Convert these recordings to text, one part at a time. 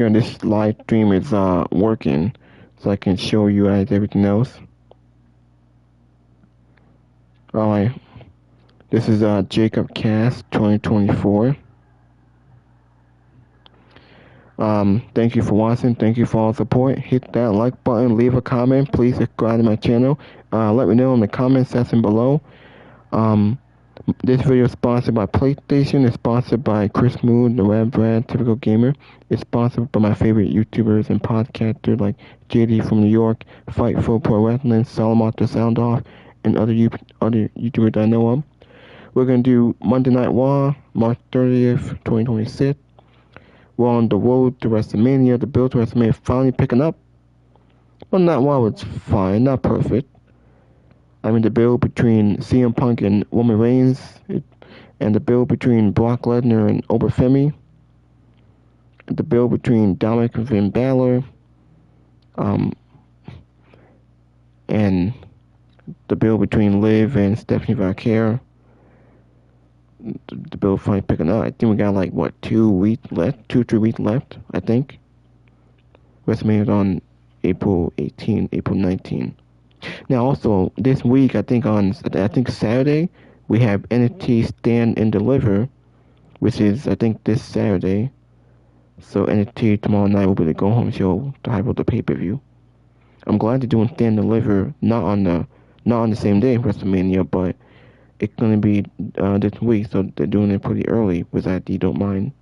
Here, this live stream is working, so I can show you guys everything else. Alright, this is Jacob Cast 2024. Thank you for watching. Thank you for all the support. Hit that like button. Leave a comment. Please subscribe to my channel. Let me know in the comment section below. Um, this video is sponsored by PlayStation. It's sponsored by Chris Moon, the web brand Typical Gamer. It's sponsored by my favorite YouTubers and podcasters like JD from New York, Fightful Pro Wrestling, Solomon the Sound Off, and other YouTubers I know of. We're gonna do Monday Night Raw, March 30th, 2026. We're on the road to WrestleMania. The build to WrestleMania finally picking up. But not while it's fine, not perfect. I mean, the build between CM Punk and Roman Reigns, and the build between Brock Lesnar and Oberfemi, the build between Dominic and Finn Balor, and the build between Liv and Stephanie Valkyrie. The build finally picking up. I think we got like, what, 2 weeks left? 2-3 weeks left, I think. WrestleMania is on April 18, April 19. Now, also, this week, I think Saturday, we have NXT Stand and Deliver, which is, I think, this Saturday. So NXT tomorrow night will be the go-home show to hype up the pay-per-view. I'm glad they're doing Stand and Deliver, not on the same day as WrestleMania, but it's gonna be this week, so they're doing it pretty early, which I don't mind.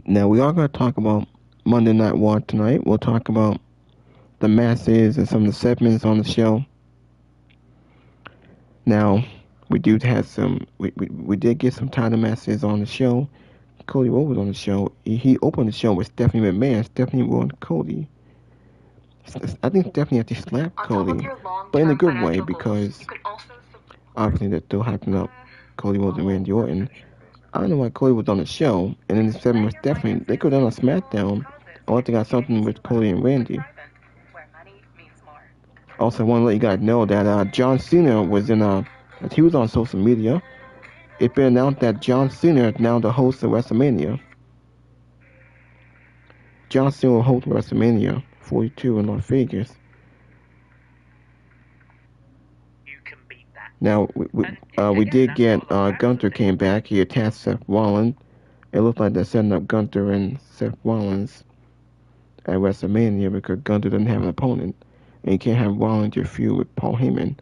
Now, we are gonna talk about Monday Night Raw tonight. We'll talk about the matches and some of the segments on the show. Now, we did get some title matches on the show. Cody Rhodes was on the show. He opened the show with Stephanie McMahon. Stephanie won Cody. I think Stephanie actually slapped Cody, but in a good way, because obviously they're still hyping up Cody Rhodes and Randy Orton. I don't know why Cody was on the show, and then the segment was Stephanie. They could have done a SmackDown, unless they got something with Cody and Randy. Also, I want to let you guys know that John Cena was he was on social media. It's been announced that John Cena is now the host of WrestleMania. John Cena will host WrestleMania 42 in Las Vegas. Now, we did get Gunther came back. He attacked Seth Rollins. It looked like they're setting up Gunther and Seth Rollins at WrestleMania because Gunther doesn't have an opponent. And you can't have Rollins your feud with Paul Heyman.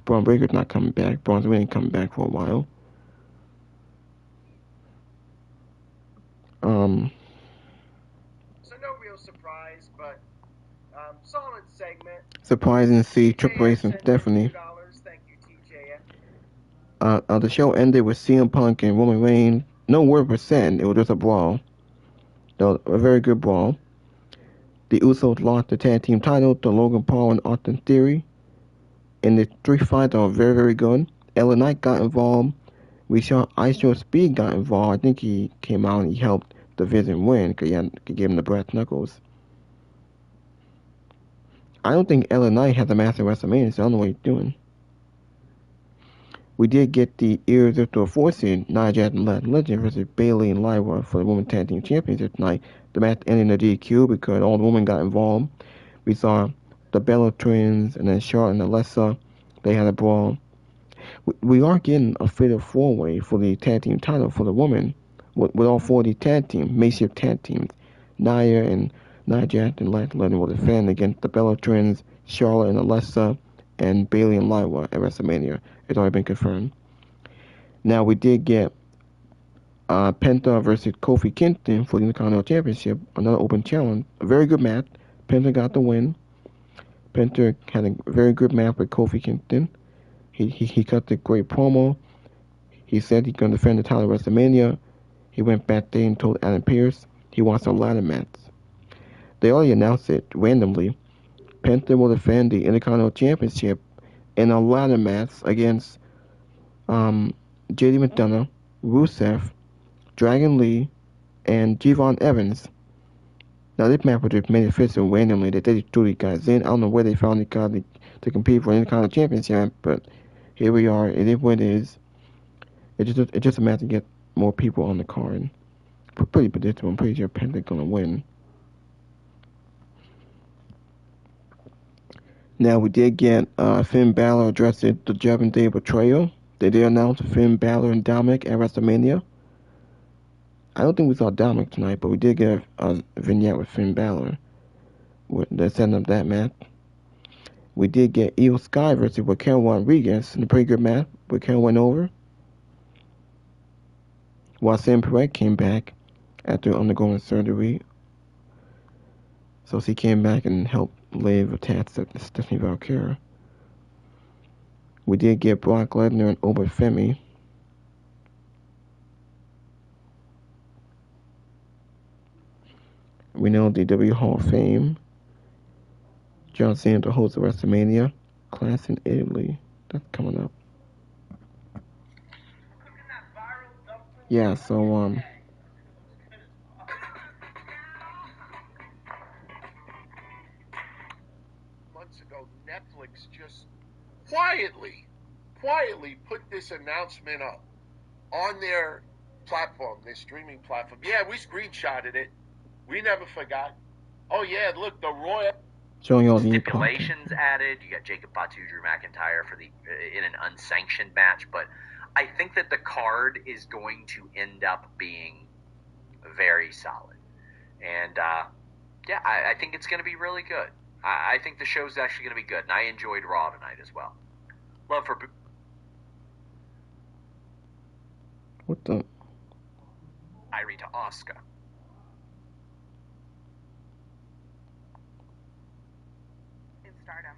Braun Breaker's not coming back. Braun Strowman ain't coming back for a while. So no real surprise, but solid segment. Surprising to see Triple H and Stephanie. Thank you, TJF. The show ended with CM Punk and Roman Reigns. No word was said. It was just a brawl. A very good brawl. The Usos lost the tag team title to Logan Paul and Austin Theory. And the 3 fights are very, very good. LA Knight got involved. We saw ISO Speed got involved. I think he came out and he helped Division win because he gave him the brass knuckles. I don't think LA Knight has a match at WrestleMania, so I don't know what he's doing. We did get the Irresistible Forces, Nia Jax and Legend versus Bayley and Lyra for the Women's Tag Team Championship tonight. The match ended in a DQ because all the women got involved. We saw the Bella Twins and then Charlotte and Alexa. They had a brawl. We are getting a fatal 4-way for the tag team title for the women with all 4 of the tag teams, makeshift tag teams. Nia Jax and Legend will defend against the Bella Twins, Charlotte and Alexa, and Bayley and Lyra at WrestleMania. It's already been confirmed. Now we did get Penta versus Kofi Kingston for the Intercontinental Championship, another open challenge. A very good match. Penta got the win. Penta had a very good match with Kofi Kingston. He cut the great promo. He said he's going to defend the title at WrestleMania. He went backstage and told Adam Pearce he wants a ladder match. They already announced it randomly. Penta will defend the Intercontinental Championship in a ladder match against JD McDonough, Rusev, Dragon Lee, and Javon Evans. Now, this match was just made official randomly. They just threw these guys in. I don't know where they found these guys to compete for the Intercontinental Championship, but here we are. It is what it is. It's just a match to get more people on the card. pretty predictable. I'm pretty sure Penta's gonna win. Now we did get Finn Balor addressing the Judgment Day betrayal. They did announce Finn Balor and Dominic at WrestleMania. I don't think we saw Dominic tonight, but we did get a vignette with Finn Balor. They're setting up that match. We did get Io Sky versus Raquel Rodriguez in a pretty good match. Raquel went over, while Sam Perret came back after undergoing surgery. So she came back and helped lay the task of Stephanie Valkyria. We did get Brock Lesnar and Oba Femi. We know the WWE Hall of Fame. John Cena to host the WrestleMania class in Italy. That's coming up. Yeah, so months ago, Netflix just quietly put this announcement up on their platform, their streaming platform. Yeah, we screenshotted it. We never forgot. Oh yeah, look, the Royal showing all the stipulations added. You got Jacob Fatu, Drew McIntyre for the in an unsanctioned match, but I think that the card is going to end up being very solid, and yeah, I think it's going to be really good. I think the show's actually going to be good, and I enjoyed Raw tonight as well. Love for what the Irie to Asuka. Stardom.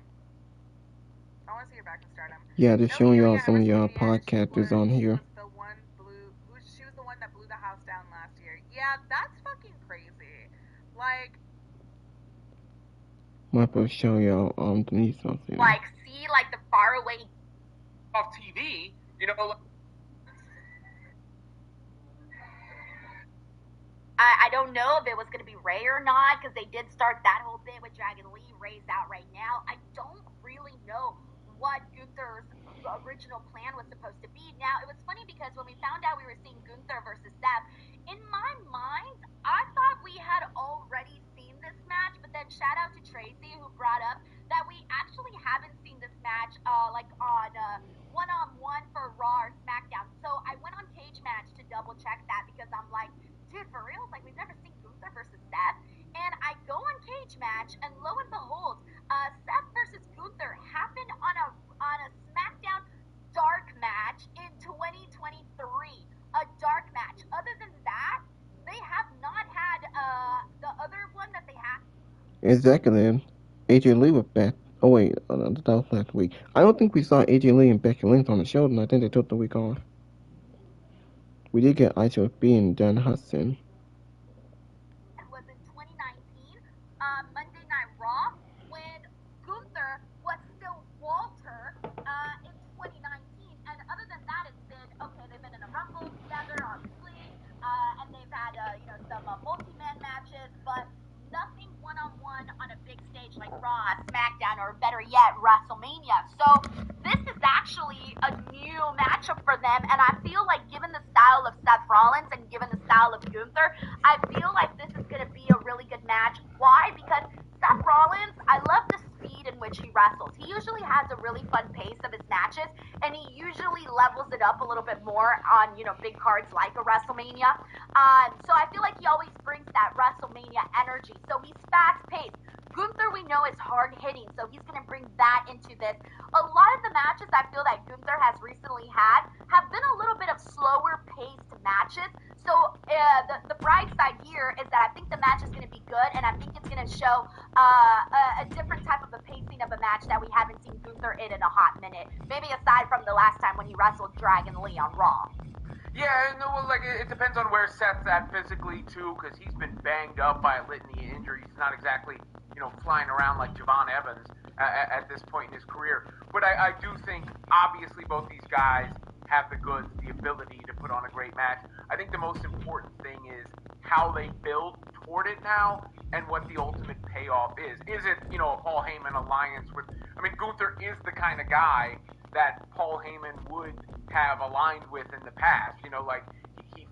I want to see her back in Stardom. Yeah, they're showing y'all some of y'all podcasters on here. She was the one that blew the house down last year. Yeah, that's fucking crazy. Like, I'm gonna show y'all Denise something. Like, see, like the faraway off TV, you know. I don't know if it was going to be Ray or not, because they did start that whole thing with Dragon Lee. Ray's out right now. I don't really know what Gunther's original plan was supposed to be. Now, it was funny because when we found out we were seeing Gunther versus Seth, in my mind, I thought we had already seen this match, but then shout out to Tracy who brought up that we actually haven't seen this match like on one-on-one for Raw or SmackDown. So I went on Cage Match to double check that because I'm like, dude, for real? Like, we've never seen Gunther versus Seth. And I go on Cage Match, and lo and behold, Seth versus Gunther happened on a SmackDown dark match in 2023. A dark match. Other than that, they have not had the other one that they had. Exactly. AJ Lee was back. Oh wait, that was last week. I don't think we saw AJ Lee and Becky Lynch on the show, and I think they took the week off. We did get ICOB and Dan Hudson. It was in 2019, Monday Night Raw, when Gunther was still Walter in 2019. And other than that, it's been, okay, they've been in a Rumble together, obviously, and they've had, some multi-man matches, but nothing one-on-one on a big stage like Raw, SmackDown, or better yet, WrestleMania. So this is actually a new matchup for them, and I feel like given the style of Seth Rollins and given the style of Gunther, I feel like this is going to be a really good match. Why? Because Seth Rollins, I love the speed in which he wrestles. He usually has a really fun pace of his matches, and he usually levels it up a little bit more on, big cards like a WrestleMania. So I feel like he always brings that WrestleMania energy. So he's fast-paced. Gunther, we know, is hard-hitting, so he's going to bring that into this. A lot of the matches I feel that Gunther has recently had have been a little bit of slower-paced matches. So the bright side here is that I think the match is going to be good, and I think it's going to show a different type of a pacing of a match that we haven't seen Gunther in a hot minute. Maybe aside from the last time when he wrestled Dragon Lee on Raw. Yeah, no, like it depends on where Seth's at physically too, because he's been banged up by a litany of injuries. He's not exactly, flying around like Javon Evans at this point in his career. But I do think, obviously, both these guys have the goods, the ability to put on a great match. I think the most important thing is how they build toward it now and what the ultimate payoff is. Is it, a Paul Heyman alliance with... Gunther is the kind of guy that Paul Heyman would have aligned with in the past. He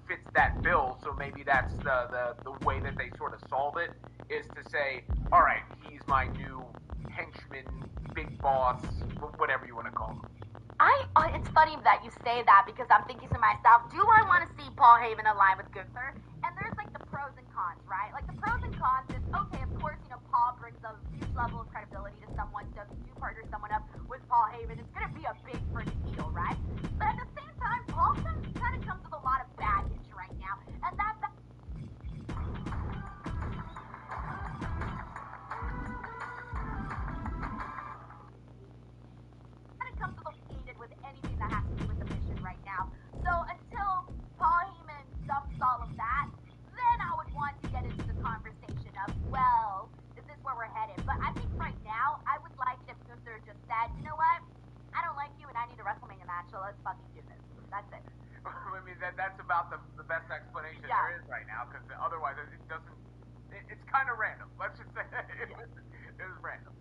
fits that bill. So maybe that's the way that they sort of solve it, is to say, all right, he's my new henchman, big boss, whatever you want to call him. It's funny that you say that because I'm thinking to myself, do I want to see Paul Heyman align with Gunther? And there's like the pros and cons, right? Like the pros and cons is, okay, of course, Paul brings a huge level of credibility to someone, so if you do partner someone up with Paul Heyman, it's going to be a big freaking deal, right? But at the same time, Paul kind of comes with a lot of baggage right now, and that comes associated with anything that has to do with the mission right now. So until Paul Heyman dumps all of that, then I would want to get into the conversation of, well, is this where we're headed? But I think right now, I would like it if Gunther just said, you know what? I don't like you and I need a WrestleMania match, so let's fucking do this. That's it. I mean, that's about the best explanation there is right now, because otherwise it doesn't. It's kind of random. Let's just say it was random.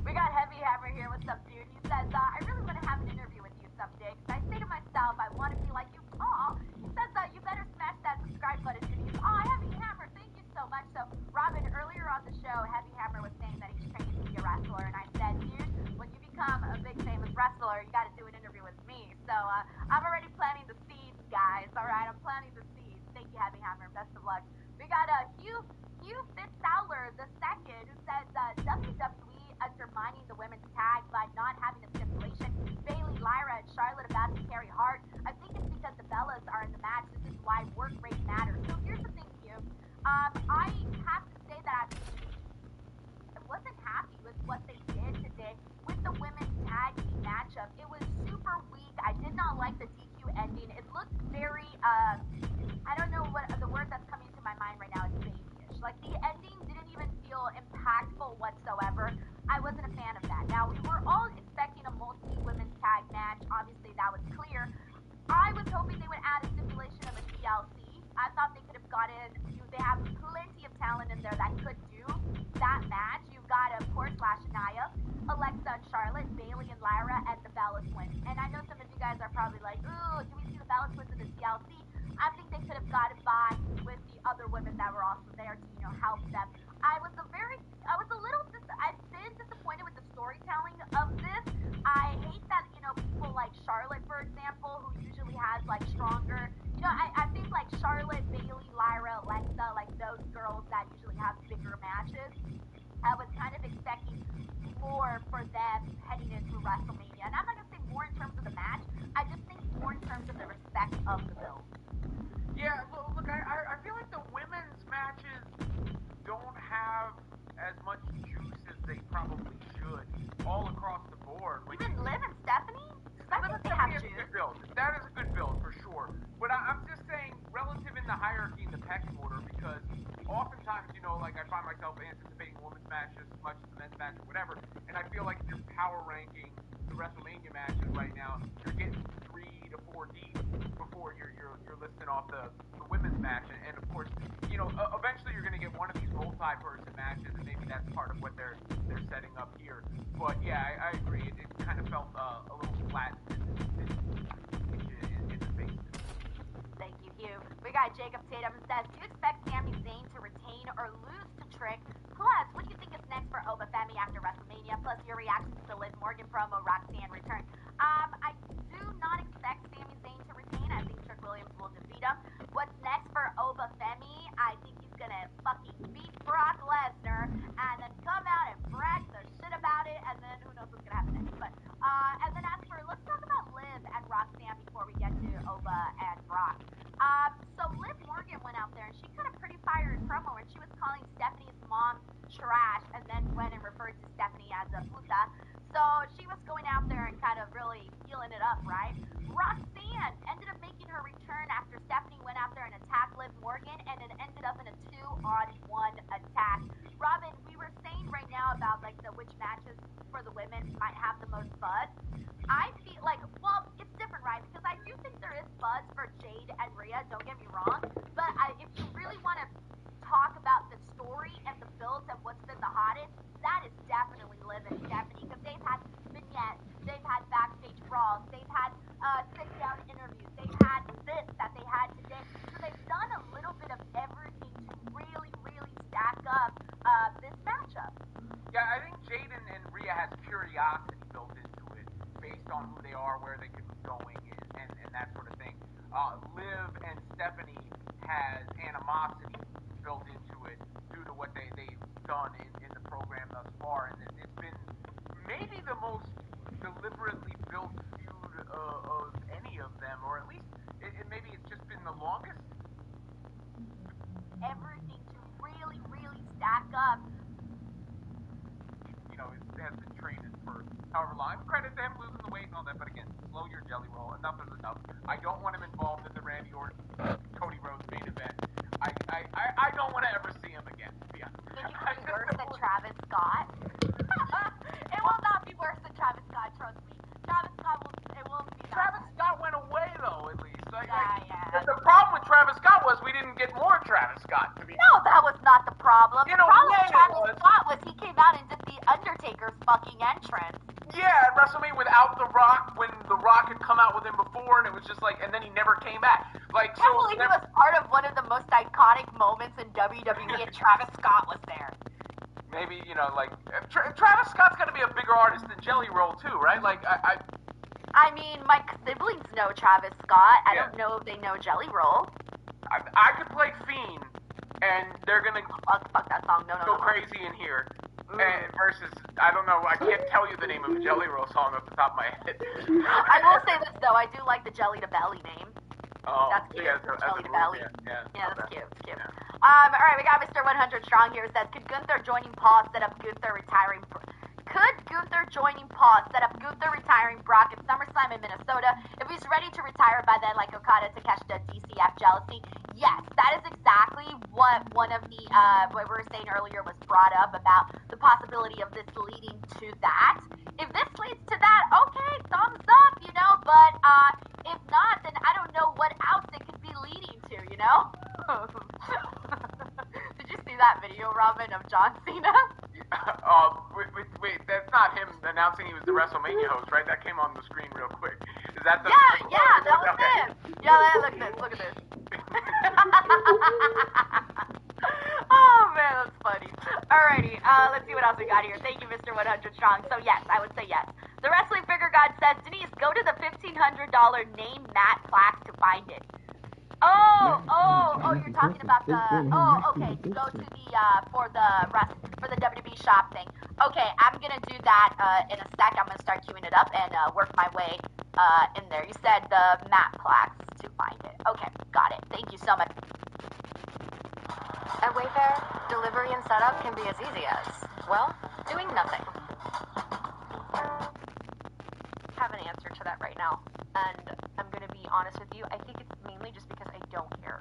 We got Heavy Hammer here. What's up, dude? He says, I really want to have an interview with you someday, because I say to myself, I want to be like you. Aw. He says, you better smash that subscribe button. And he's, Heavy Hammer, thank you so much. So, Robin, earlier on the show, Heavy Hammer was saying that he's training to be a wrestler, and I said, dude, when you become a big famous wrestler, you got to do an interview with me. So, I'm already planting the seeds, guys. All right, I'm planting the seeds. Thank you, Heavy Hammer. Best of luck. We got Hugh Fitzowler the second, who says WWE undermining the women's tag by not having a stipulation. Bayley, Lyra, and Charlotte about to carry Hart. I think it's because the Bellas are in the match. This is why work rate matters. So here's the thing, Hugh. I have to say that I wasn't happy with what they did today with the women's tag team matchup. It was super weak. I did not like the DQ ending. It looked very, I don't know what the word that's coming to my mind right now is babyish. Like the ending didn't even feel impactful whatsoever. I wasn't a fan of that. Now we were all expecting a multi-women's tag match. Obviously that was clear. I was hoping they would add a stipulation of a TLC. I thought they could have gotten, they have plenty of talent in there that could do that match. You've got, of course, Nia, Alexa and Charlotte, Bayley and Lyra, and the Bella Twins. And I know some of you guys are probably like, ooh, do we see the Bella Twins in the TLC? I think they could have gotten by with the other women that were also there to, help them. I've been disappointed with the storytelling of this. I hate that, people like Charlotte, for example, who usually has, stronger, I think, Charlotte, Bayley, Lyra, Alexa, those girls that usually have bigger matches, I was kind of expecting more for them heading into WrestleMania. And I'm not going to say more in terms of the match, I just think more in terms of the respect of the build. Yeah, look, I feel like the women's matches don't have as much juice as they probably should all across the board. Even Liv and Stephanie? I think they have juice. Good build. That is a good build for sure. But I'm just saying, relative in the hierarchy in the pecking order, because oftentimes, I find myself anticipating women's matches as much as the men's match or whatever, and I feel like if you're power ranking the WrestleMania matches right now, you're getting 3 to 4 deep before you're listing off the women's match, and of course, eventually you're going to get one of these multi-person matches, and maybe that's part of what they're setting up here. But yeah, I agree. It kind of felt a little flat in the face. Thank you, Hugh. We got Jacob Tatum says, do you expect Sami Zayn to retain or lose to Trick? Plus, what do you think is next for Oba Femi after WrestleMania? Plus, your reaction to the Liv Morgan promo, Roxanne return. I do not expect Sami Zayn to retain. I think Trick Williams will defeat him. What's next for Oba Femi? I think he's gonna fucking beat Brock Lesnar and then come out and brag the shit about it, and then who knows what's gonna happen next. But and then let's talk about Liv and Roxanne before we get to Oba and Brock. So Liv Morgan went out there and she cut a pretty fiery promo, and she was calling Stephanie's mom trash, and then went and referred to Stephanie as a puta. So she was going based on who they are, where they could be going, and that sort of thing. Liv and Stephanie has animosity built into it due to what they've done in the program thus far, and it's been maybe the most deliberately built feud of any of them, or at least maybe it's just been the longest. Everything to really, really stack up. You know, it has been training for however long. Credit them losing the weight and all that, but again, slow your jelly roll. Enough is enough. I don't want him involved in the Randy Orton Cody Rhodes main event. I don't want to ever see him again, to be honest. Think it could be worse than Travis Scott? It will not be worse than Travis Scott, trust me. Travis Scott it won't be that Travis bad. Scott went away, though, at least. Yeah. The problem with Travis Scott was we didn't get more Travis Scott. To be No, that was not the problem. In The a problem way with it Travis was. Scott was he came out and did the Undertaker's fucking entrance. Yeah, at WrestleMania without The Rock, when The Rock had come out with him before, and it was just like, and then he never came back. Like, I can't believe he was part of one of the most iconic moments in WWE, and Travis Scott was there. maybe, you know, like, Travis Scott's got to be a bigger artist than Jelly Roll, too, right? Like, I mean, my siblings know Travis Scott. I Yeah. don't know if they know Jelly Roll. I could play Fiend, and they're gonna Fuck that song. No. go crazy in here. And versus, I don't know, I can't tell you the name of a Jelly Roll song off the top of my head. I will say this though, I do like the Jelly to Belly name. Oh, That's cute. yeah, Jelly to move, Belly. Yeah, that's cute. It's cute. Yeah. All right, we got Mr. 100 Strong here. Says, could Gunther joining Paul set up Gunther retiring? Could Gunther joining Paul set up Gunther retiring Brock at SummerSlam in Minnesota? If he's ready to retire by then, like Okada to catch the DCF jealousy, yes, that is exactly what one of the what we were saying earlier was brought up about the possibility of this leading to that. If this leads to that, okay, thumbs up, you know. But if not, then I don't know what else it could be leading to, you know. Did you see that video, Robin, of John Cena? Wait, that's not him announcing he was the WrestleMania host, right? That came on the screen real quick. Is that the... Yeah, that was okay. him. Yeah, look at this. Oh man, that's funny. Alrighty, let's see what else we got here. Thank you, Mr. 100 Strong. So yes, I would say yes. The Wrestling Figure God says, Denise, go to the $1,500 name Matt plaque to find it. Oh, you're talking about the, okay, go to the, for the WWE shop thing. Okay, I'm gonna do that, in a sec. I'm gonna start queuing it up and, work my way, in there. You said the Matt plaques to find it. Okay, got it. Thank you so much. At Wayfair, delivery and setup can be as easy as, well, doing nothing. I have an answer to that right now, and I'm going to be honest with you, I think it's mainly just because I don't care.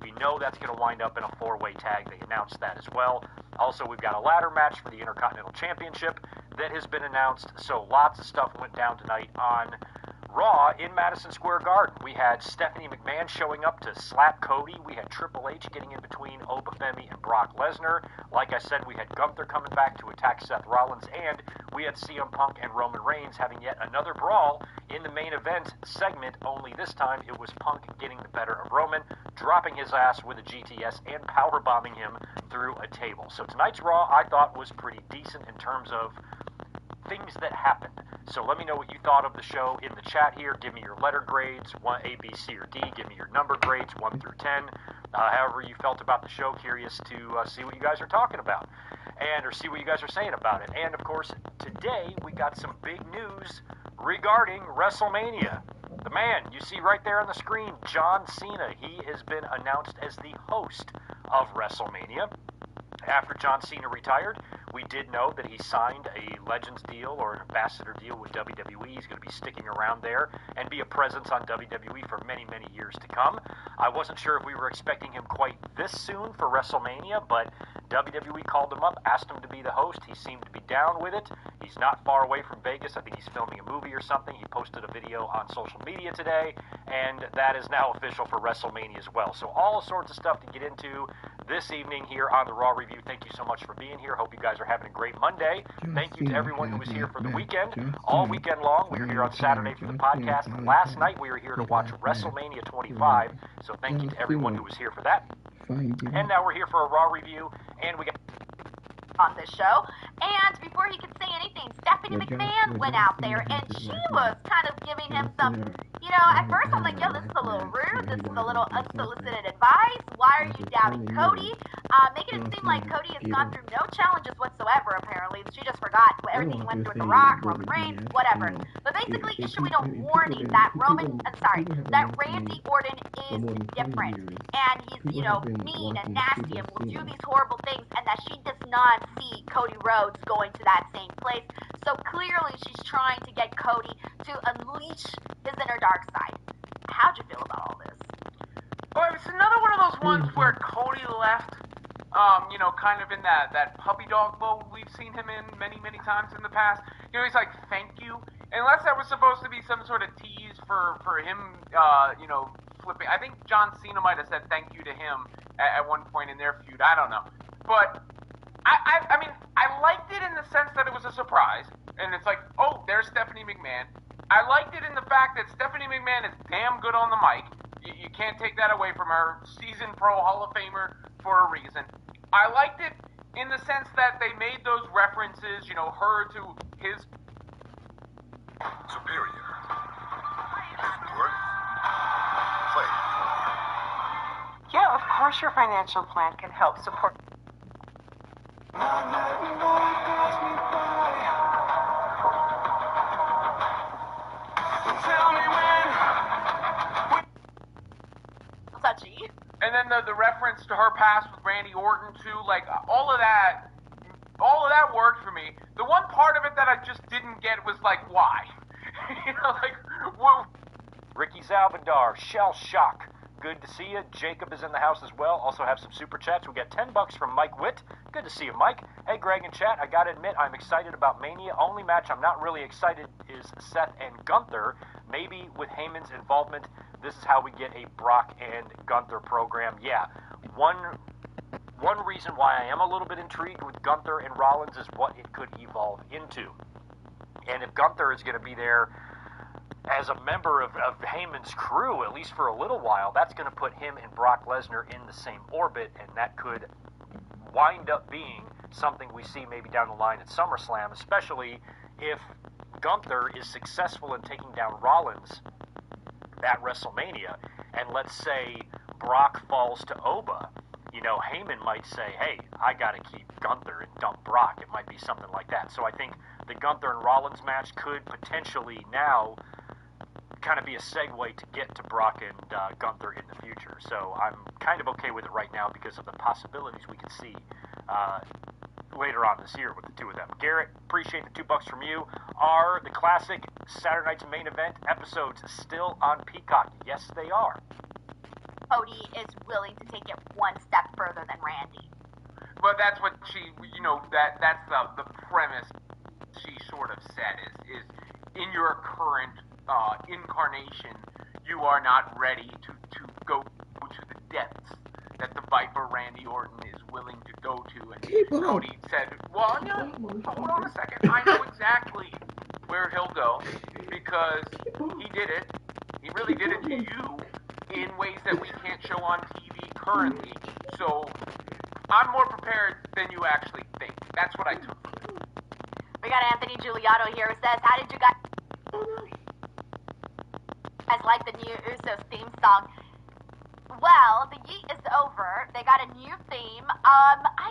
We know that's going to wind up in a four-way tag. They announced that as well. Also, we've got a ladder match for the Intercontinental Championship that has been announced, so lots of stuff went down tonight on Raw in Madison Square Garden. We had Stephanie McMahon showing up to slap Cody. We had Triple H getting in between Obafemi and Brock Lesnar. Like I said, we had Gunther coming back to attack Seth Rollins, and we had CM Punk and Roman Reigns having yet another brawl in the main event segment, only this time it was Punk getting the better of Roman, dropping his ass with a GTS and powerbombing him through a table. So tonight's Raw, I thought, was pretty decent in terms of things that happened. So let me know what you thought of the show in the chat here. Give me your letter grades, A, B, C, or D. Give me your number grades, 1 through 10. However you felt about the show. Curious to see what you guys are talking about, or see what you guys are saying about it. And, of course, today we got some big news regarding WrestleMania. The man you see right there on the screen, John Cena, he has been announced as the host of WrestleMania. After John Cena retired, we did know that he signed a Legends deal or an ambassador deal with WWE. He's going to be sticking around there and be a presence on WWE for many, many years to come. I wasn't sure if we were expecting him quite this soon for WrestleMania, but WWE called him up, asked him to be the host. He seemed to be down with it. He's not far away from Vegas. I think he's filming a movie or something. He posted a video on social media today, and that is now official for WrestleMania as well. So all sorts of stuff to get into this evening here on the Raw Review. Thank you so much for being here. Hope you guys are having a great Monday. Thank you to everyone who was here for the weekend. All weekend long, we were here on Saturday for the podcast. Last night, we were here to watch WrestleMania 25. So thank you to everyone who was here for that. And now we're here for a Raw Review, and we got... on this show. And before he could say anything, Stephanie McMahon went out there and she was kind of giving him some, you know, at first I'm like, yo, this is a little rude, this is a little unsolicited advice. Why are you doubting Cody? Making it seem like Cody has gone through no challenges whatsoever, apparently. She just forgot everything he went through with The Rock, Roman Reigns, whatever. But basically issuing a warning that that Randy Orton is different. And he's, you know, mean and nasty and will do these horrible things, and that she does not see Cody Rhodes going to that same place. So clearly she's trying to get Cody to unleash his inner dark side. How'd you feel about all this? Well, it's another one of those ones where Cody left, you know, kind of in that puppy dog mode we've seen him in many, many times in the past. You know, he's like, thank you. Unless that was supposed to be some sort of tease for him, you know, flipping. I think John Cena might have said thank you to him at one point in their feud. I don't know. But, I mean, I liked it in the sense that it was a surprise. And it's like, oh, there's Stephanie McMahon. I liked it in the fact that Stephanie McMahon is damn good on the mic. You can't take that away from her. Seasoned Pro Hall of Famer for a reason. I liked it in the sense that they made those references, you know, her to his superior. Worth play. Yeah, of course your financial plan can help support. Touchy. And then the reference to her past with Randy Orton too, like all of that worked for me. The one part of it that I just didn't get was like, why? You know, like, whoa. Ricky Zalvadar, Shell Shock. Good to see you. Jacob is in the house as well. Also have some super chats. We got $10 from Mike Witt. Good to see you, Mike. Hey, Greg and chat. I gotta admit, I'm excited about Mania. Only match I'm not really excited is Seth and Gunther. Maybe with Heyman's involvement, this is how we get a Brock and Gunther program. Yeah, one reason why I am a little bit intrigued with Gunther and Rollins is what it could evolve into. And if Gunther is going to be there as a member of Heyman's crew, at least for a little while, that's going to put him and Brock Lesnar in the same orbit, and that could wind up being something we see maybe down the line at SummerSlam, especially if Gunther is successful in taking down Rollins at WrestleMania, and let's say Brock falls to Oba. You know, Heyman might say, hey, I got to keep Gunther and dump Brock. It might be something like that. So I think the Gunther and Rollins match could potentially now kind of be a segue to get to Brock and Gunther in the future. So I'm kind of okay with it right now because of the possibilities we could see later on this year with the two of them. Garrett, appreciate the $2 from you. Are the classic Saturday Night's Main Event episodes still on Peacock? Yes, they are. Cody is willing to take it one step further than Randy. But that's what she, you know, that's the premise she sort of said is in your current incarnation, you are not ready to go to the depths that the Viper Randy Orton is willing to go to. And Cody said, well, no, hold on a second. I know exactly where he'll go because he did it. He really did it to you in ways that we can't show on TV currently. So I'm more prepared than you actually think. That's what I took from it. We got Anthony Giuliano here who says, how did you guys like the new Usos theme song? Well, the yeet is over. They got a new theme. I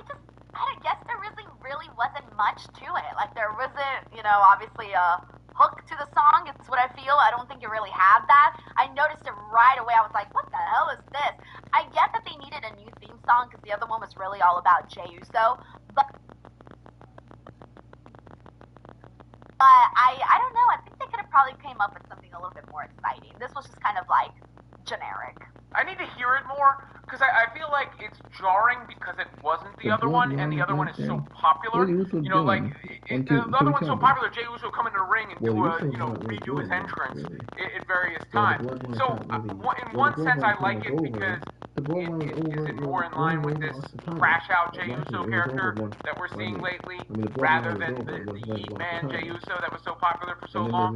guess there really wasn't much to it. Like, there wasn't, you know, obviously a hook to the song. It's what I feel. I don't think it really had that. I noticed it right away. I was like, what the hell is this? I get that they needed a new theme song because the other one was really all about Jey Uso. But I don't know. I think they could have probably came up with something a little bit more exciting. This was just kind of like generic. I need to hear it more because I feel like it's jarring because it wasn't the other one, and the other one is so popular. You know, like the other one's so popular, Jey Uso come into the ring and do a, redo his entrance at various times. So in one sense, I like it because is it more in line with this crash out Jey Uso character that we're seeing lately, rather than the Yeet Man Jey Uso that was so popular for so long.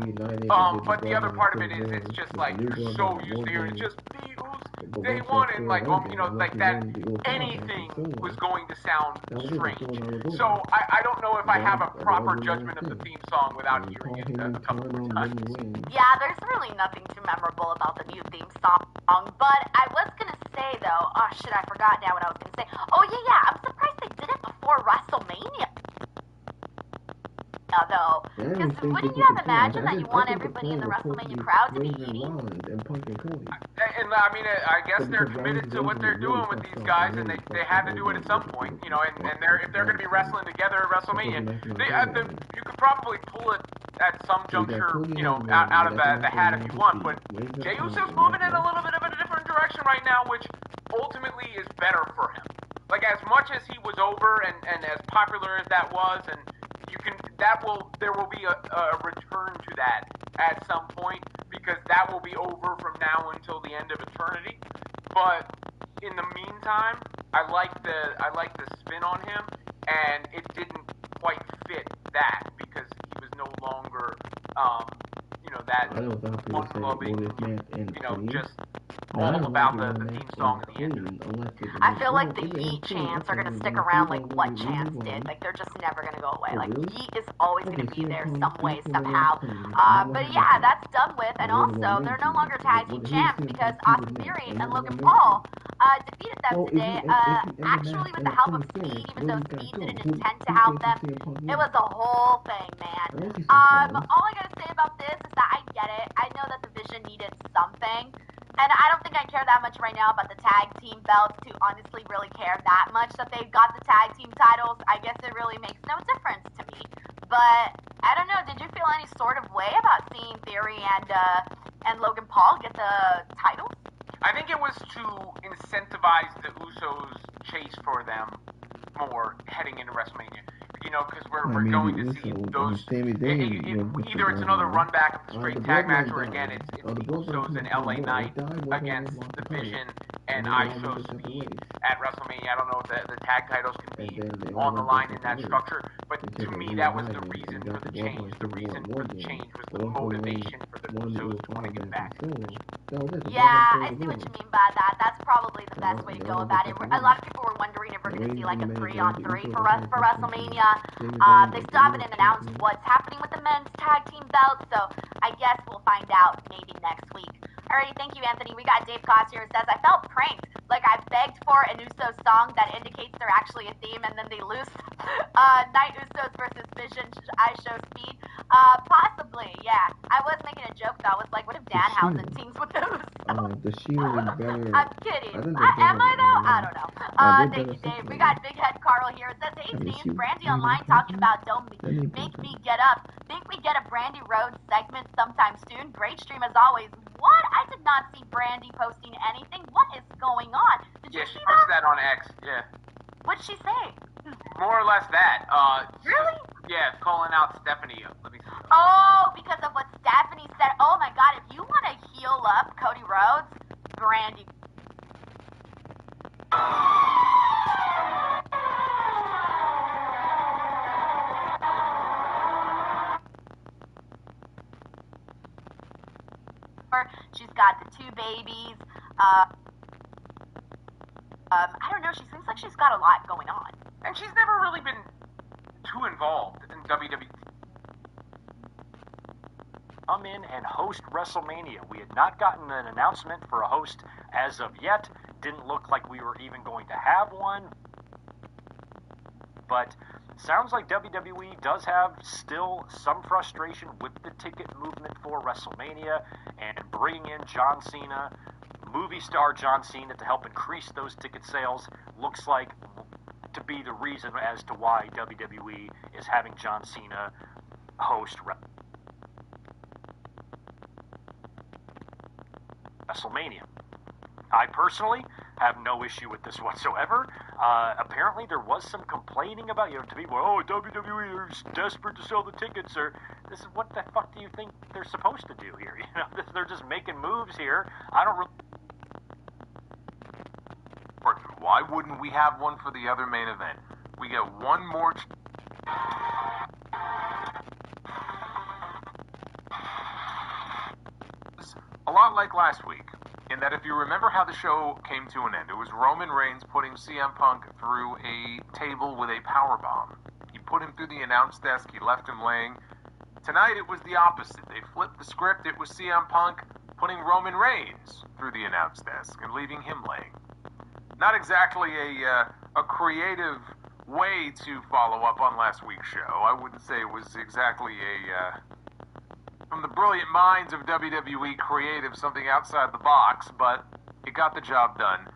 But the other part of it is it's just like you're so used to hearing it's just the Usos day one, and like like that anything was going to sound strange. So I don't know if I have a proper judgment of the theme song without hearing it a couple of times. Yeah, there's really nothing too memorable about the new theme song, but I was gonna say though, oh shit, I forgot now what I was gonna say. Oh yeah, I'm surprised they did it before WrestleMania. Though, because wouldn't you have imagined that you want everybody in the WrestleMania crowd to be eating? And I mean, I guess they're committed to what they're doing with these guys, and they had to do it at some point, and if they're going to be wrestling together at WrestleMania, you could probably pull it at some juncture, out of the hat if you want. But Jey Uso's moving in a little bit of a different direction right now, which ultimately is better for him. Like, as much as he was over and as popular as that was, and there will be a return to that at some point, because that will be over from now until the end of eternity. But in the meantime, I like the spin on him, and it didn't quite fit that because he was no longer that fun-loving, just all about the theme song and the ending. I feel like the Yeet chants are gonna stick around like what chants did. Like, they're just never gonna go away. Like, Yeet is always gonna be there some way, somehow. But yeah, that's done with. And also, they're no longer tag team champs because Austin Theory and Logan Paul defeated them today. Actually, with the help of Speed, even though Speed didn't intend to help them. It was a whole thing, man. All I gotta say about this is that I get it. I know that the Vision needed something. And I don't think I care that much right now about the tag team belts to honestly really care that much that they've got the tag team titles. I guess it really makes no difference to me. But I don't know, did you feel any sort of way about seeing Theory and Logan Paul get the titles? I think it was to incentivize the Usos' chase for them more heading into WrestleMania. Because we're going to see those. Either it's another run back of the straight tag match, or again, it's the Usos and LA Knight against the Vision and ISO Speed at WrestleMania. I don't know if the tag titles can be on the line in that structure, but to me, that was the reason for the change. The reason for the change was the motivation for the Usos to want to get back. Yeah, I see what you mean by that. That's probably the best way to go about it. A lot of people were wondering if we're going to see like a 3-on-3 for WrestleMania. They still haven't announced what's happening with the men's tag team belts, so I guess we'll find out maybe next week. Alrighty, thank you, Anthony. We got Dave Koss here who says, I felt pranked. Like I begged for an Usos song that indicates they're actually a theme and then they lose. Night Usos versus Vision, I Show Speed. Possibly, yeah. I was making a joke though. I was like, what if Danhausen teams with the Usos? The Shield is better. I'm kidding. Am I though? I don't know. Thank you, Dave. We got Big Head Carl here. It says, hey, Steve, Brandy online talking about Don't Make Me Get Up. Think we get a Brandy Rhodes segment sometime soon? Great stream as always. What? I did not see Brandy posting anything. What is going on? Did you see she posted that on X, yeah. What'd she say? More or less that. Really? Yeah, calling out Stephanie. Let me see. Oh, because of what Stephanie said. Oh my god, if you want to heal up Cody Rhodes, Brandy. She's got the 2 babies. I don't know. She seems like she's got a lot going on. And she's never really been too involved in WWE. Come in and host WrestleMania. We had not gotten an announcement for a host as of yet. Didn't look like we were even going to have one. But sounds like WWE does have still some frustration with the ticket movement for WrestleMania and bringing in John Cena, movie star John Cena, to help increase those ticket sales. Looks like to be the reason as to why WWE is having John Cena host WrestleMania. I personally have no issue with this whatsoever. Apparently, there was some complaining about, to people, oh, WWE is desperate to sell the tickets, or this is what the fuck do you think they're supposed to do here? They're just making moves here. I don't really. Why wouldn't we have one for the other main event? We get one more. A lot like last week, in that if you remember how the show came to an end, it was Roman Reigns putting CM Punk through a table with a powerbomb. He put him through the announce desk, he left him laying. Tonight it was the opposite. They flipped the script. It was CM Punk putting Roman Reigns through the announce desk and leaving him laying. Not exactly a creative way to follow up on last week's show. I wouldn't say it was exactly from the brilliant minds of WWE creative, something outside the box, but it got the job done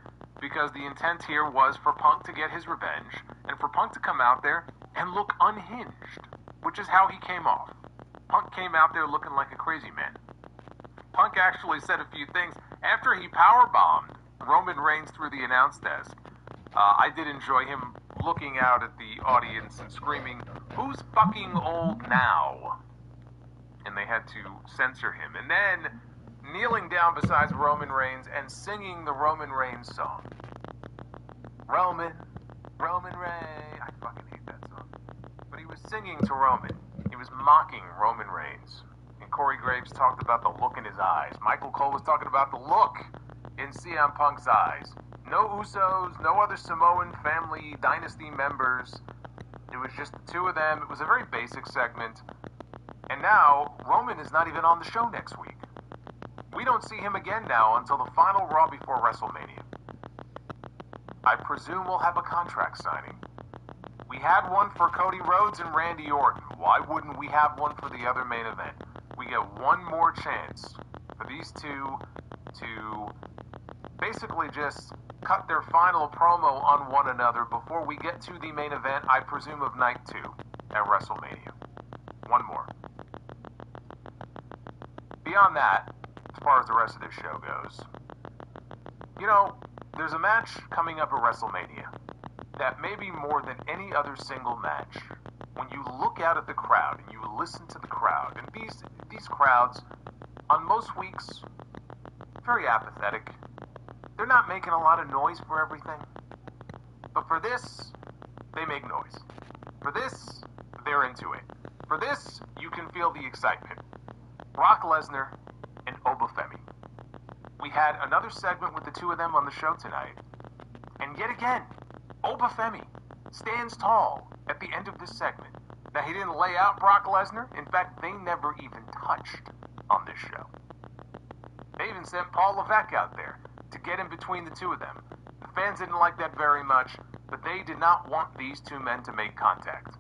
because the intent here was for Punk to get his revenge and for Punk to come out there and look unhinged, which is how he came off. Punk came out there looking like a crazy man. Punk actually said a few things after he powerbombed Roman Reigns through the announce desk. I did enjoy him looking out at the audience and screaming, "Who's fucking old now?" And they had to censor him. And then kneeling down beside Roman Reigns and singing the Roman Reigns song. Roman Reigns. I fucking hate that song. But he was singing to Roman. He was mocking Roman Reigns. And Corey Graves talked about the look in his eyes. Michael Cole was talking about the look in CM Punk's eyes. No Usos, no other Samoan family dynasty members. It was just the two of them. It was a very basic segment. And now, Roman is not even on the show next week. We don't see him again now until the final Raw before WrestleMania. I presume we'll have a contract signing. We had one for Cody Rhodes and Randy Orton. Why wouldn't we have one for the other main event? We get one more chance for these two to basically just cut their final promo on one another before we get to the main event, I presume, of night 2 at WrestleMania. One more. Beyond that, as far as the rest of this show goes, there's a match coming up at WrestleMania that maybe more than any other single match, when you look out at the crowd and you listen to the crowd, and these crowds, on most weeks, very apathetic. They're not making a lot of noise for everything. But for this, they make noise. For this, they're into it. For this, you can feel the excitement. Brock Lesnar and Obafemi. We had another segment with the two of them on the show tonight. And yet again, Obafemi stands tall at the end of this segment. Now, he didn't lay out Brock Lesnar. In fact, they never even touched on this show. They even sent Paul Levesque out there to get in between the two of them. The fans didn't like that very much, but they did not want these two men to make contact.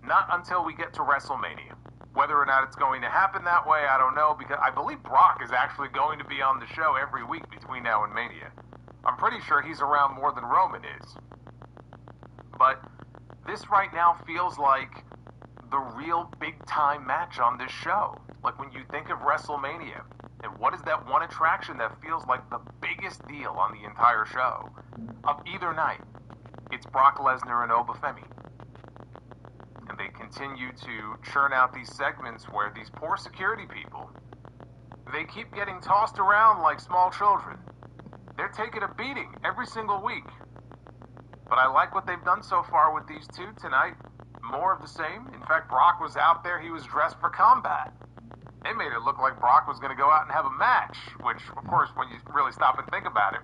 Not until we get to WrestleMania. Whether or not it's going to happen that way, I don't know, because I believe Brock is actually going to be on the show every week between now and Mania. I'm pretty sure he's around more than Roman is. But this right now feels like the real big-time match on this show. Like when you think of WrestleMania, and what is that one attraction that feels like the biggest deal on the entire show? Of either night, it's Brock Lesnar and Obafemi. And they continue to churn out these segments where these poor security people, they keep getting tossed around like small children. They're taking a beating every single week. But I like what they've done so far with these two tonight. More of the same. In fact, Brock was out there. He was dressed for combat. They made it look like Brock was going to go out and have a match, which, of course, when you really stop and think about it,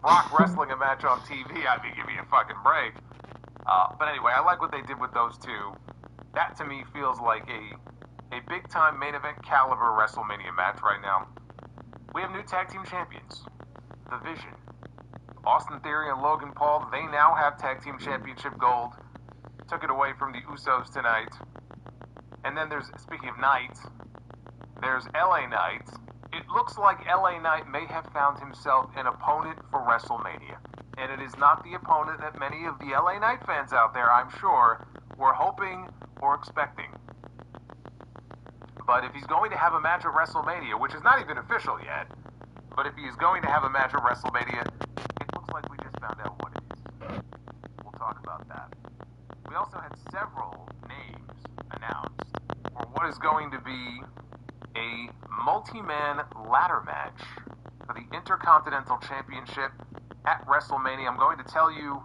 Brock wrestling a match on TV, I mean, give me a fucking break. But anyway, I like what they did with those two. That, to me, feels like a big-time main event caliber WrestleMania match right now. We have new tag team champions. The Vision. Austin Theory and Logan Paul, they now have tag team championship gold. Took it away from the Usos tonight. And then there's, speaking of Knight, there's LA Knight. It looks like LA Knight may have found himself an opponent for WrestleMania. And it is not the opponent that many of the LA Knight fans out there, I'm sure, were hoping or expecting. But if he's going to have a match at WrestleMania, which is not even official yet, but if he is going to have a match at WrestleMania, it looks like we just found out what it is. several names announced for what is going to be a multi-man ladder match for the Intercontinental Championship at WrestleMania. I'm going to tell you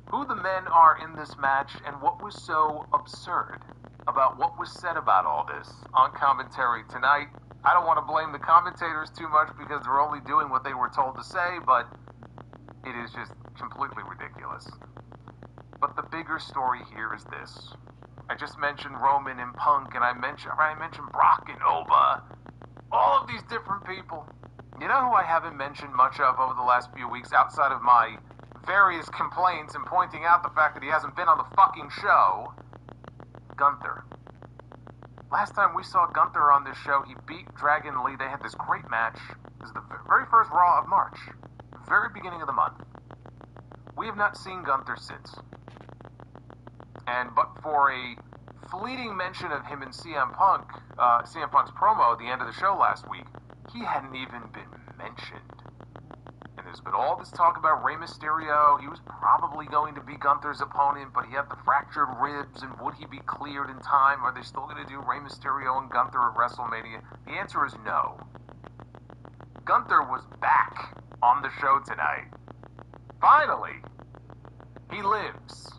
who the men are in this match and what was so absurd about what was said about all this on commentary tonight. I don't want to blame the commentators too much because they're only doing what they were told to say, but it is just completely ridiculous. But the bigger story here is this. I just mentioned Roman and Punk, and I mentioned Brock and Oba. All of these different people. You know who I haven't mentioned much of over the last few weeks outside of my various complaints and pointing out the fact that he hasn't been on the fucking show? Gunther. Last time we saw Gunther on this show, he beat Dragon Lee. They had this great match. This is the very first Raw of March. Very beginning of the month. We have not seen Gunther since. And but for a fleeting mention of him and CM Punk's promo at the end of the show last week, he hadn't even been mentioned. And there's been all this talk about Rey Mysterio. He was probably going to be Gunther's opponent, but he had the fractured ribs, and would he be cleared in time? Are they still going to do Rey Mysterio and Gunther at WrestleMania? The answer is no. Gunther was back on the show tonight. Finally, he lives.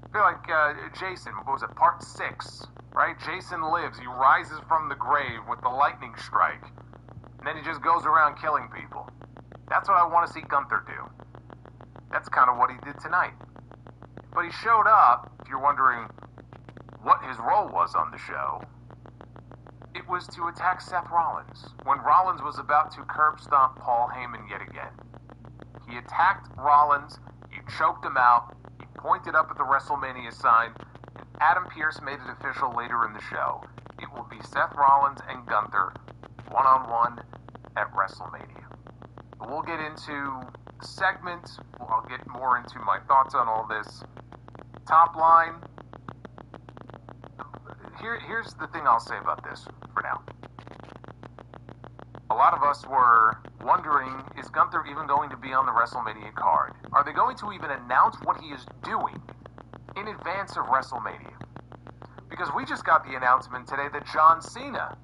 I feel like Jason, what was it, part 6, right? Jason lives. He rises from the grave with the lightning strike. And then he just goes around killing people. That's what I want to see Gunther do. That's kind of what he did tonight. But he showed up, if you're wondering what his role was on the show, it was to attack Seth Rollins when Rollins was about to curb stomp Paul Heyman yet again. He attacked Rollins, he choked him out, he pointed up at the WrestleMania sign, and Adam Pearce made it official later in the show. It will be Seth Rollins and Gunther one-on-one at WrestleMania. But we'll get into the segment. I'll get more into my thoughts on all this. Top line. Here's the thing I'll say about this for now. A lot of us were wondering, is Gunther even going to be on the WrestleMania card? Are they going to even announce what he is doing in advance of WrestleMania? Because we just got the announcement today that John Cena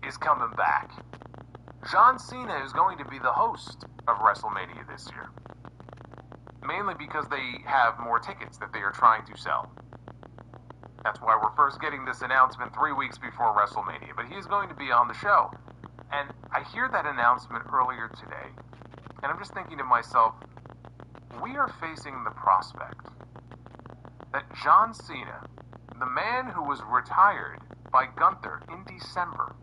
is coming back. John Cena is going to be the host of WrestleMania this year. Mainly because they have more tickets that they are trying to sell. That's why we're first getting this announcement 3 weeks before WrestleMania. But he is going to be on the show. And I hear that announcement earlier today, and I'm just thinking to myself, we are facing the prospect that John Cena, the man who was retired by Gunther in December,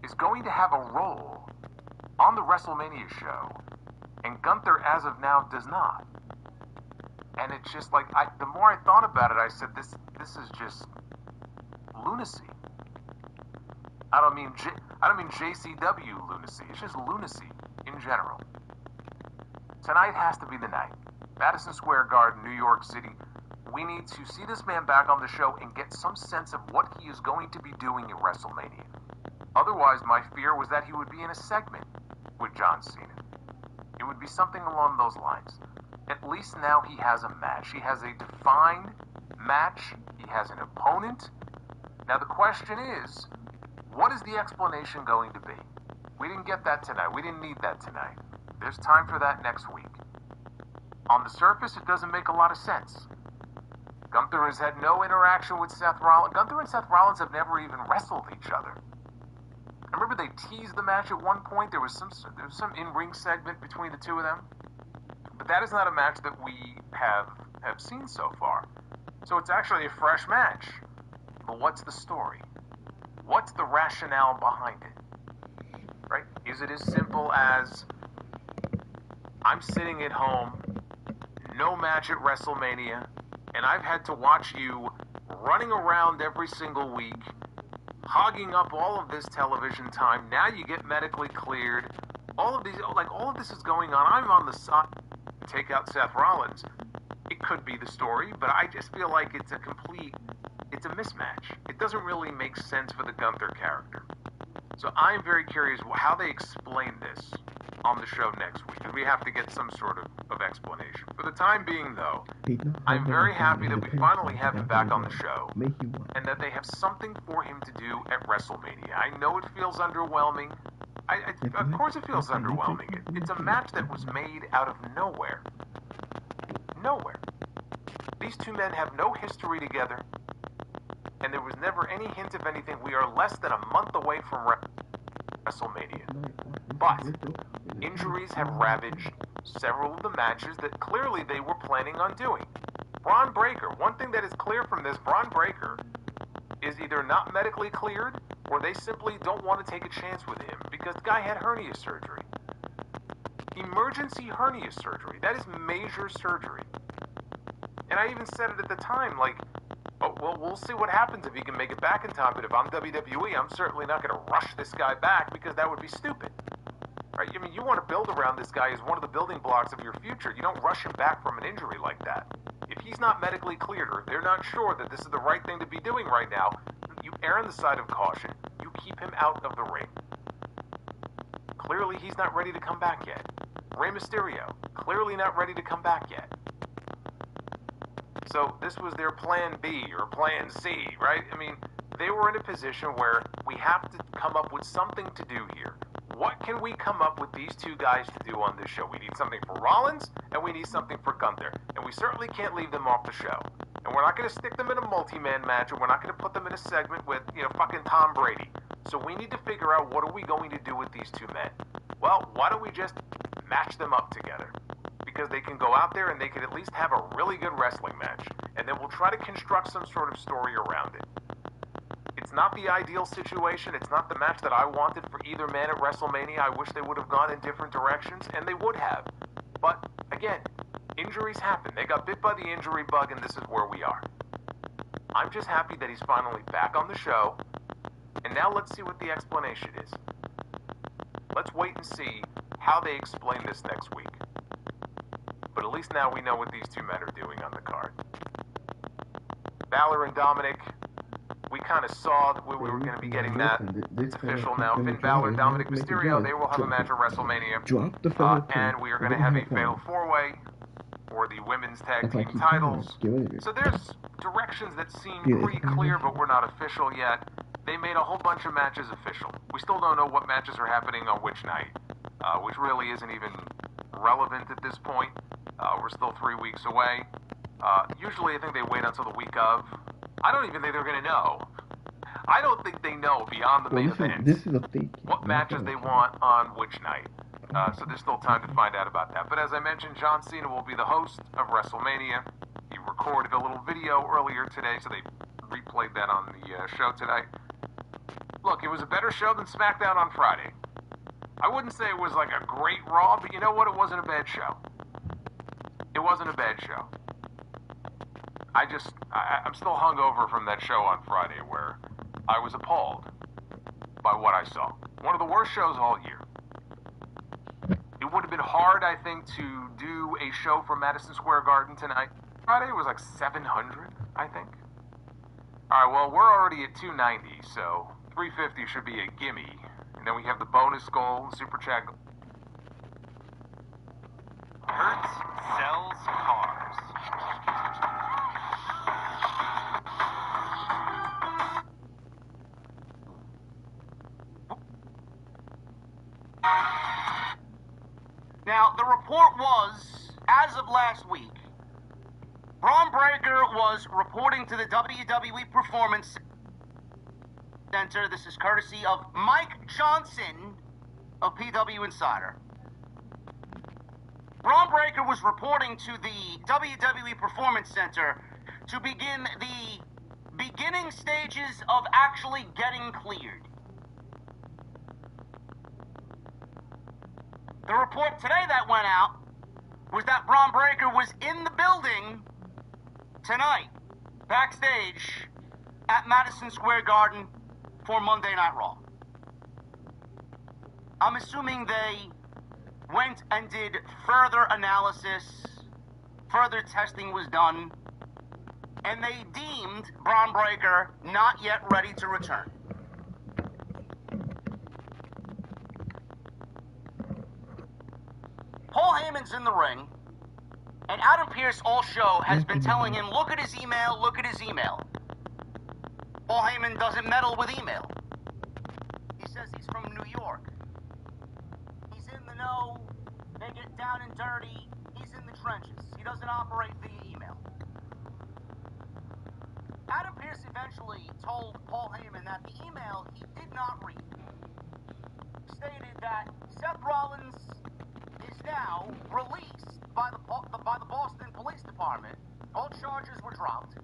is going to have a role on the WrestleMania show, and Gunther, as of now, does not. And it's just like, the more I thought about it, I said, this is just lunacy. I don't mean JCW lunacy. It's just lunacy in general. Tonight has to be the night. Madison Square Garden, New York City. We need to see this man back on the show and get some sense of what he is going to be doing at WrestleMania. Otherwise, my fear was that he would be in a segment with John Cena. It would be something along those lines. At least now he has a match. He has a defined match. He has an opponent. Now the question is, what is the explanation going to be? We didn't get that tonight. We didn't need that tonight. There's time for that next week. On the surface, it doesn't make a lot of sense. Gunther has had no interaction with Seth Rollins. Gunther and Seth Rollins have never even wrestled each other. I remember they teased the match at one point. There was some in-ring segment between the two of them. But that is not a match that we have seen so far. So it's actually a fresh match. But what's the story? What's the rationale behind it? Right? Is it as simple as, I'm sitting at home, no match at WrestleMania, and I've had to watch you running around every single week, hogging up all of this television time. Now you get medically cleared. All of this is going on. I'm on the side. Take out Seth Rollins. It could be the story, but I just feel like it's a mismatch. It doesn't really make sense for the Gunther character. So I'm very curious how they explain this on the show next week. And we have to get some sort of explanation. For the time being, though, He's not I'm holding very a happy that we independent finally title have him after back he on the won. show, Make you one. and that they have something for him to do at WrestleMania. I know it feels underwhelming. Of course it feels underwhelming. It's a match that was made out of nowhere. Nowhere. These two men have no history together, and there was never any hint of anything. We are less than a month away from WrestleMania. But injuries have ravaged several of the matches that clearly they were planning on doing. Braun Breaker, one thing that is clear from this, Braun Breaker is either not medically cleared or they simply don't want to take a chance with him because the guy had hernia surgery. Emergency hernia surgery. That is major surgery. And I even said it at the time, like, oh, well, we'll see what happens if he can make it back in time, but if I'm WWE, I'm certainly not going to rush this guy back because that would be stupid. Right? I mean, you want to build around this guy as one of the building blocks of your future. You don't rush him back from an injury like that. If he's not medically cleared or if they're not sure that this is the right thing to be doing right now, you err on the side of caution. You keep him out of the ring. Clearly, he's not ready to come back yet. Rey Mysterio, clearly not ready to come back yet. So this was their plan B or plan C, right? I mean, they were in a position where we have to come up with something to do here. What can we come up with these two guys to do on this show? We need something for Rollins, and we need something for Gunther. And we certainly can't leave them off the show. And we're not going to stick them in a multi-man match, and we're not going to put them in a segment with, fucking Tom Brady. So we need to figure out what are we going to do with these two men. Well, why don't we just match them up together? Because they can go out there and they can at least have a really good wrestling match. And then we'll try to construct some sort of story around it. It's not the ideal situation. It's not the match that I wanted for either man at WrestleMania. I wish they would have gone in different directions, and they would have. But, again, injuries happen. They got bit by the injury bug, and this is where we are. I'm just happy that he's finally back on the show, and now let's see what the explanation is. Let's wait and see how they explain this next week. But at least now we know what these two men are doing on the card. Balor and Dominic, we kind of saw that we were going to be getting that. It's official now. Finn Balor, Dominic Mysterio, they will have a match at WrestleMania. And we are going to have a fatal four-way for the women's tag team titles. So there's directions that seem pretty clear, but we're not official yet. They made a whole bunch of matches official. We still don't know what matches are happening on which night, which really isn't even relevant at this point. We're still 3 weeks away. Usually I think they wait until the week of. I don't even think they're going to know. I don't think they know beyond the main event what matches they want on which night. So there's still time to find out about that. But as I mentioned, John Cena will be the host of WrestleMania. He recorded a little video earlier today, so they replayed that on the show tonight. Look, it was a better show than SmackDown on Friday. I wouldn't say it was like a great Raw, but you know what? It wasn't a bad show. It wasn't a bad show. I'm still hungover from that show on Friday where I was appalled by what I saw. One of the worst shows all year. It would have been hard, I think, to do a show from Madison Square Garden tonight. Friday was like 700, I think. All right, well, we're already at 290, so 350 should be a gimme. And then we have the bonus goal, Super Chat. Hertz sells cars. Now, the report was, as of last week, Braun Breaker was reporting to the WWE Performance Center. This is courtesy of Mike Johnson of PW Insider. Braun Breaker was reporting to the WWE Performance Center to begin the beginning stages of actually getting cleared. The report today that went out was that Braun Breaker was in the building tonight, backstage at Madison Square Garden for Monday Night Raw. I'm assuming they went and did further analysis, further testing was done, and they deemed Braun Breaker not yet ready to return. Paul Heyman's in the ring, And Adam Pearce all show has been telling him, look at his email, look at his email. Paul Heyman doesn't meddle with email. He says he's from New York. He's in the know. They get down and dirty. He's in the trenches. He doesn't operate via email. Adam Pearce eventually told Paul Heyman that the email he did not read stated that Seth Rollins is now released by the Boston Police Department. All charges were dropped.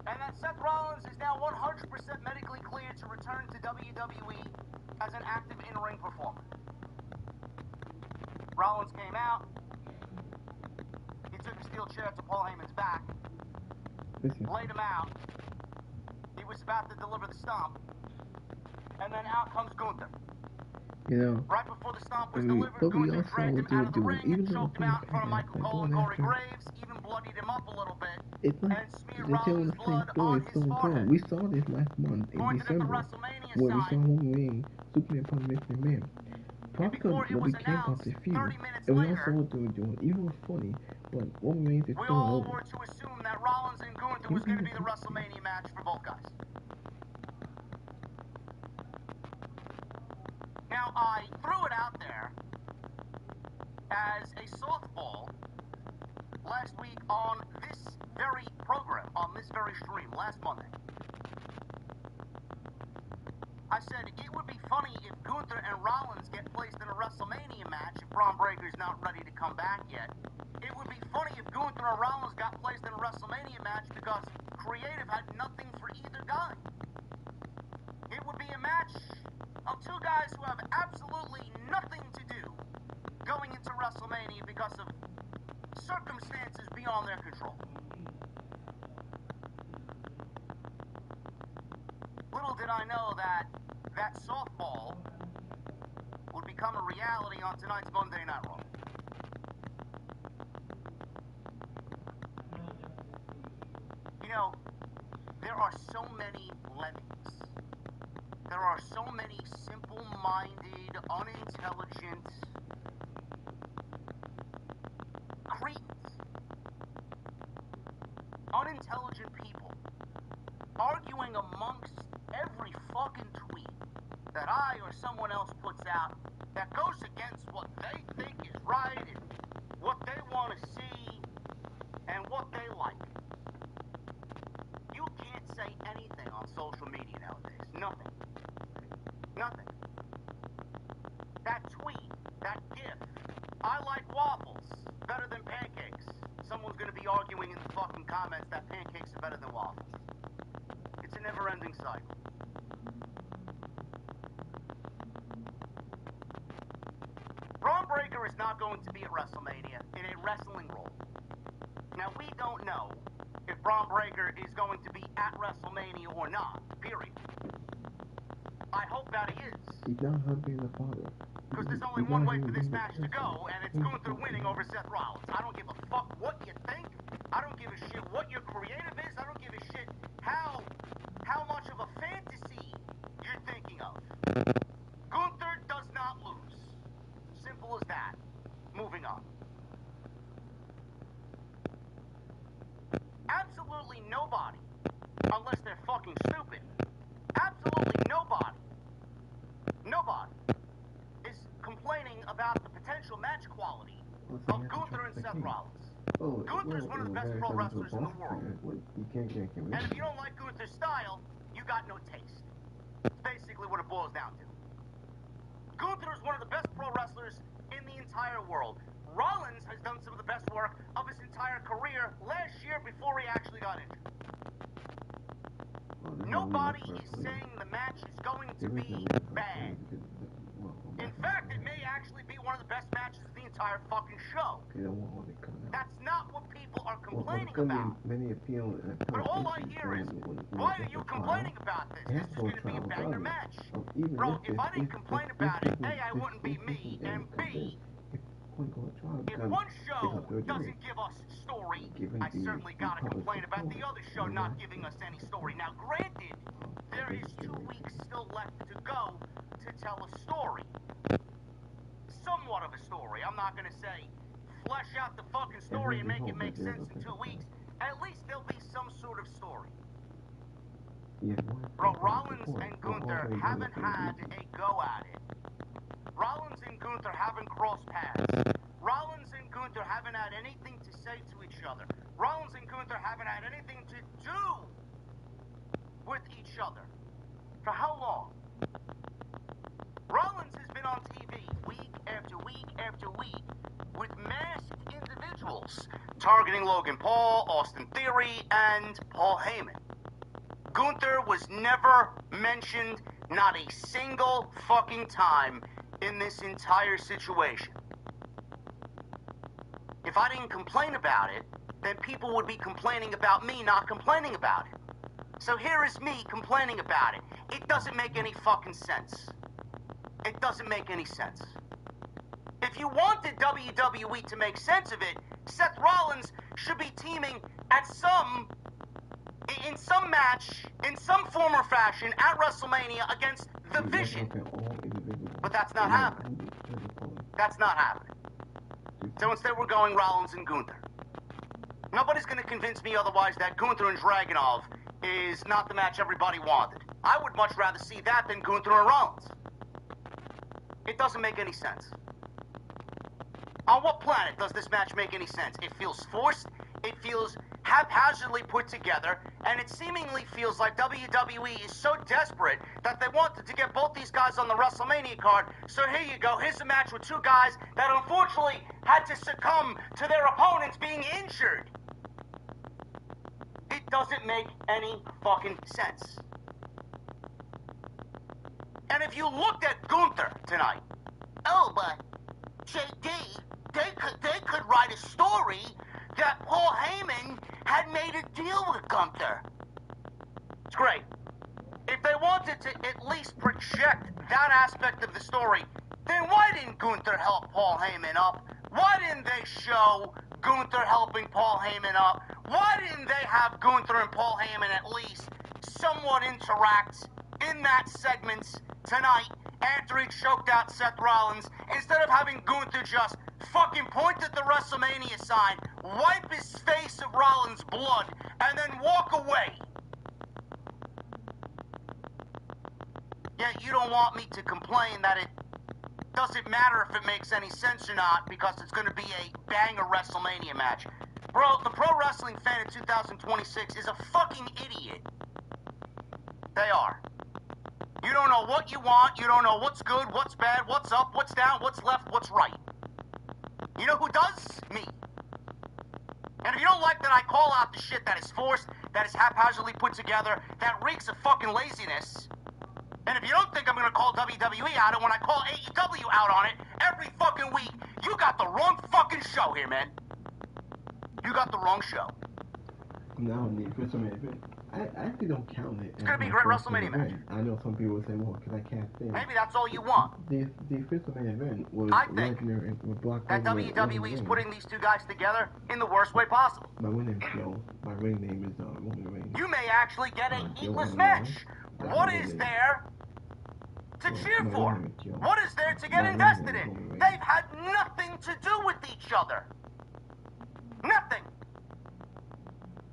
And that Seth Rollins is now 100% medically cleared to return to WWE as an active in-ring performer. Rollins came out. He took a steel chair to Paul Heyman's back. Laid him out. He was about to deliver the stomp. And then out comes Gunther. You know, Right before the stomp was we delivered, Gunther also dragged him what they out were of the doing, ring even and though choked him things out in front of happen, Michael like Cole and going Corey after, Graves, even bloodied him up a little bit, it's like and smeared they're telling Rollins' the same blood story on his Stone Cold. forehead. We saw this last month in Pointed at the December, WrestleMania where we saw sign, Roman Reigns, Superman upon Vince McMahon. Talk before about it what was we care about announced, the feud. 30 minutes And we later, also what they were doing, even though it's funny, but Roman Reigns is we throwing all over. were to assume that Rollins and Gunther was going to be the WrestleMania match for both guys. Now, I threw it out there as a softball last week on this very program, on this very stream, last Monday. I said it would be funny if Gunther and Rollins get placed in a WrestleMania match if Braun Breaker's not ready to come back yet. It would be funny if Gunther and Rollins got placed in a WrestleMania match because creative had nothing for either guy. It would be a match of two guys who have absolutely nothing to do going into WrestleMania because of circumstances beyond their control. Little did I know that softball would become a reality on tonight's Monday Night Raw. You know, there are so many lemmings. There are so many simple-minded, unintelligent cretins, unintelligent people arguing amongst every fucking tweet that I or someone else puts out that goes against what they think is right and what they want to see and what they like. You can't say anything on social media nowadays. Nothing. Nothing. That tweet, that gif, I like waffles better than pancakes. Someone's going to be arguing in the fucking comments that pancakes are better than waffles. It's a never-ending cycle. Braun Breaker is not going to be at WrestleMania in a wrestling role. Now, we don't know if Braun Breaker is going to be at WrestleMania or not, period. I hope that he is. He's not her being a father. Because there's only one way for this match to go, and it's Gunther winning over Seth Rollins. I don't give a fuck what you think. I don't give a shit what your creative is. I don't give a shit how much of a fantasy you're thinking of. Gunther does not lose. Simple as that. Moving on. Absolutely nobody, unless they're fucking stupid, absolutely nobody is complaining about the potential match quality of Gunther and Seth Rollins. Gunther's one of the best pro wrestlers in the world. And if you don't like Gunther's style, you got no taste. It's basically what it boils down to. Gunther is one of the best pro wrestlers in the entire world. Rollins has done some of the best work of his entire career last year before he actually got injured. Nobody is saying the match is going to be bad. In fact, it may actually be one of the best matches of the entire fucking show. That's not what people are complaining about. But all I hear is, why are you complaining about this? This is going to be a banger match. Bro, if I didn't complain about it, A, I wouldn't be me, and B, if one show doesn't give us story, I certainly gotta complain about the other show not giving us any story. Now, granted, there is 2 weeks still left to go to tell a story. Somewhat of a story. I'm not gonna say flesh out the fucking story and make it make sense in 2 weeks, at least there'll be some sort of story. Bro, Rollins and Gunther haven't had a go at it. Rollins and Gunther haven't crossed paths. Rollins and Gunther haven't had anything to say to each other. Rollins and Gunther haven't had anything to do with each other. For how long? Rollins has been on TV week after week after week with masked individuals targeting Logan Paul, Austin Theory, and Paul Heyman. Gunther was never mentioned, not a single fucking time in this entire situation. If I didn't complain about it, then people would be complaining about me not complaining about it. So here is me complaining about it. It doesn't make any fucking sense. It doesn't make any sense. If you wanted WWE to make sense of it, Seth Rollins should be teaming in some match, in some form or fashion, at WrestleMania against The Vision. But that's not happening. That's not happening. So instead we're going Rollins and Gunther. Nobody's going to convince me otherwise that Gunther and Dragunov is not the match everybody wanted. I would much rather see that than Gunther and Rollins. It doesn't make any sense. On what planet does this match make any sense? It feels forced, it feels haphazardly put together, and it seemingly feels like WWE is so desperate that they wanted to get both these guys on the WrestleMania card. So here you go, here's a match with two guys that unfortunately had to succumb to their opponents being injured. It doesn't make any fucking sense. And if you looked at Gunther tonight, oh, but JD, they could write a story that Paul Heyman had made a deal with Gunther. It's great. If they wanted to at least project that aspect of the story, then why didn't Gunther help Paul Heyman up? Why didn't they show Gunther helping Paul Heyman up? Why didn't they have Gunther and Paul Heyman at least somewhat interact in that segment tonight after he choked out Seth Rollins, instead of having Gunther just fucking point at the WrestleMania sign, wipe his face of Rollins' blood, and then walk away? Yet you don't want me to complain that it doesn't matter if it makes any sense or not because it's going to be a banger WrestleMania match. Bro, the pro wrestling fan in 2026 is a fucking idiot. They are. You don't know what you want, you don't know what's good, what's bad, what's up, what's down, what's left, what's right. You know who does? Me. And if you don't like that I call out the shit that is forced, that is haphazardly put together, that reeks of fucking laziness, and if you don't think I'm gonna call WWE out, and when I call AEW out on it every fucking week, you got the wrong fucking show here, man. You got the wrong show. Now, the official main event. I actually don't count it. It's gonna be a great WrestleMania match. I know some people will say, well, because I can't say. Maybe that's all you want. The official main event was I think with Brock that WWE is putting these two guys together in the worst way possible. My winning show, my ring name is Roman Reigns. You may actually get a heatless match. What is there to cheer for? What is there to get invested in? They've had nothing to do with each other. Nothing.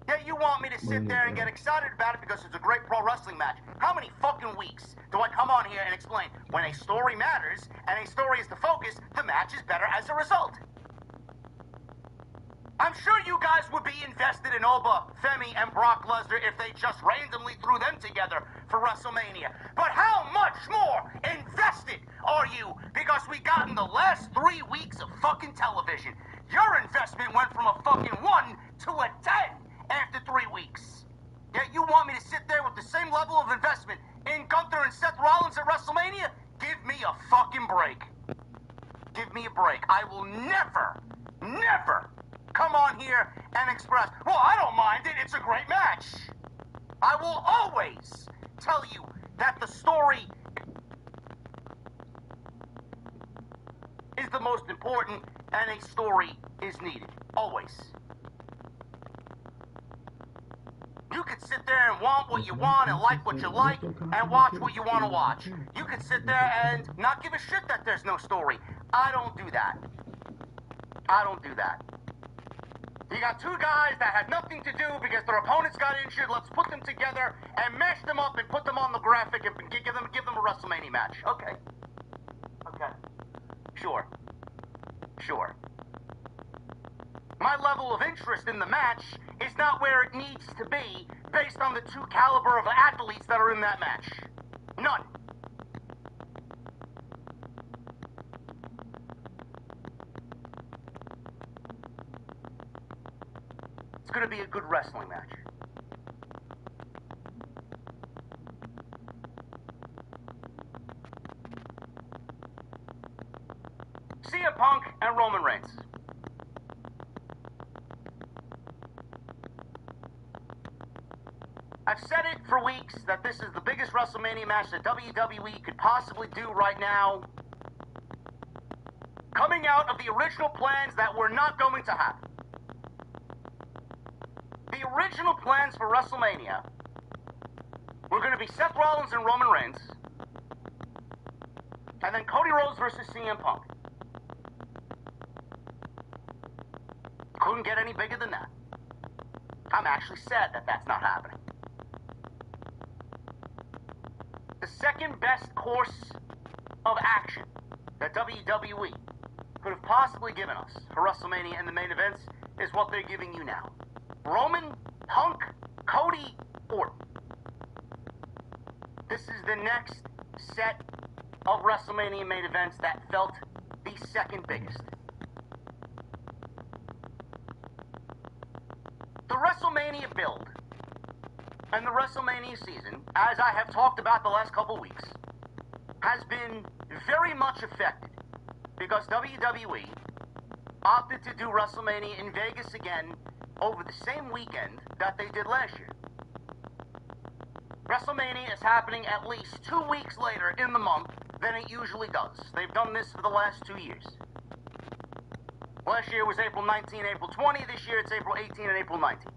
Yet you want me to sit there and get excited about it because it's a great pro wrestling match. How many fucking weeks do I come on here and explain when a story matters and a story is the focus, the match is better as a result? I'm sure you guys would be invested in Oba, Femi, and Brock Lesnar if they just randomly threw them together for WrestleMania. But how much more invested are you because we got in the last 3 weeks of fucking television? Your investment went from a fucking 1 to a 10 after 3 weeks. Yet you want me to sit there with the same level of investment in Gunther and Seth Rollins at WrestleMania? Give me a fucking break. Give me a break. I will never come on here and express, well, I don't mind it, it's a great match. I will always tell you that the story is the most important and a story is needed. Always. You could sit there and want what you want and like what you like and watch what you want to watch. You could sit there and not give a shit that there's no story. I don't do that. I don't do that. You got two guys that had nothing to do because their opponents got injured. Let's put them together and mash them up and put them on the graphic and give them a WrestleMania match. Okay. Sure. My level of interest in the match is not where it needs to be based on the two caliber of athletes that are in that match. None. It's going to be a good wrestling match. CM Punk and Roman Reigns. I've said it for weeks that this is the biggest WrestleMania match that WWE could possibly do right now. Coming out of the original plans that were not going to happen. The original plans for WrestleMania were going to be Seth Rollins and Roman Reigns, and then Cody Rhodes versus CM Punk. Couldn't get any bigger than that. I'm actually sad that that's not happening. The second best course of action that WWE could have possibly given us for WrestleMania and the main events is what they're giving you now. Roman, Punk, Cody, Orton. This is the next set of WrestleMania main events that felt the second biggest. The WrestleMania build and the WrestleMania season, as I have talked about the last couple weeks, has been very much affected because WWE opted to do WrestleMania in Vegas again over the same weekend that they did last year. WrestleMania is happening at least 2 weeks later in the month than it usually does. They've done this for the last 2 years. Last year was April 19, April 20. This year it's April 18 and April 19.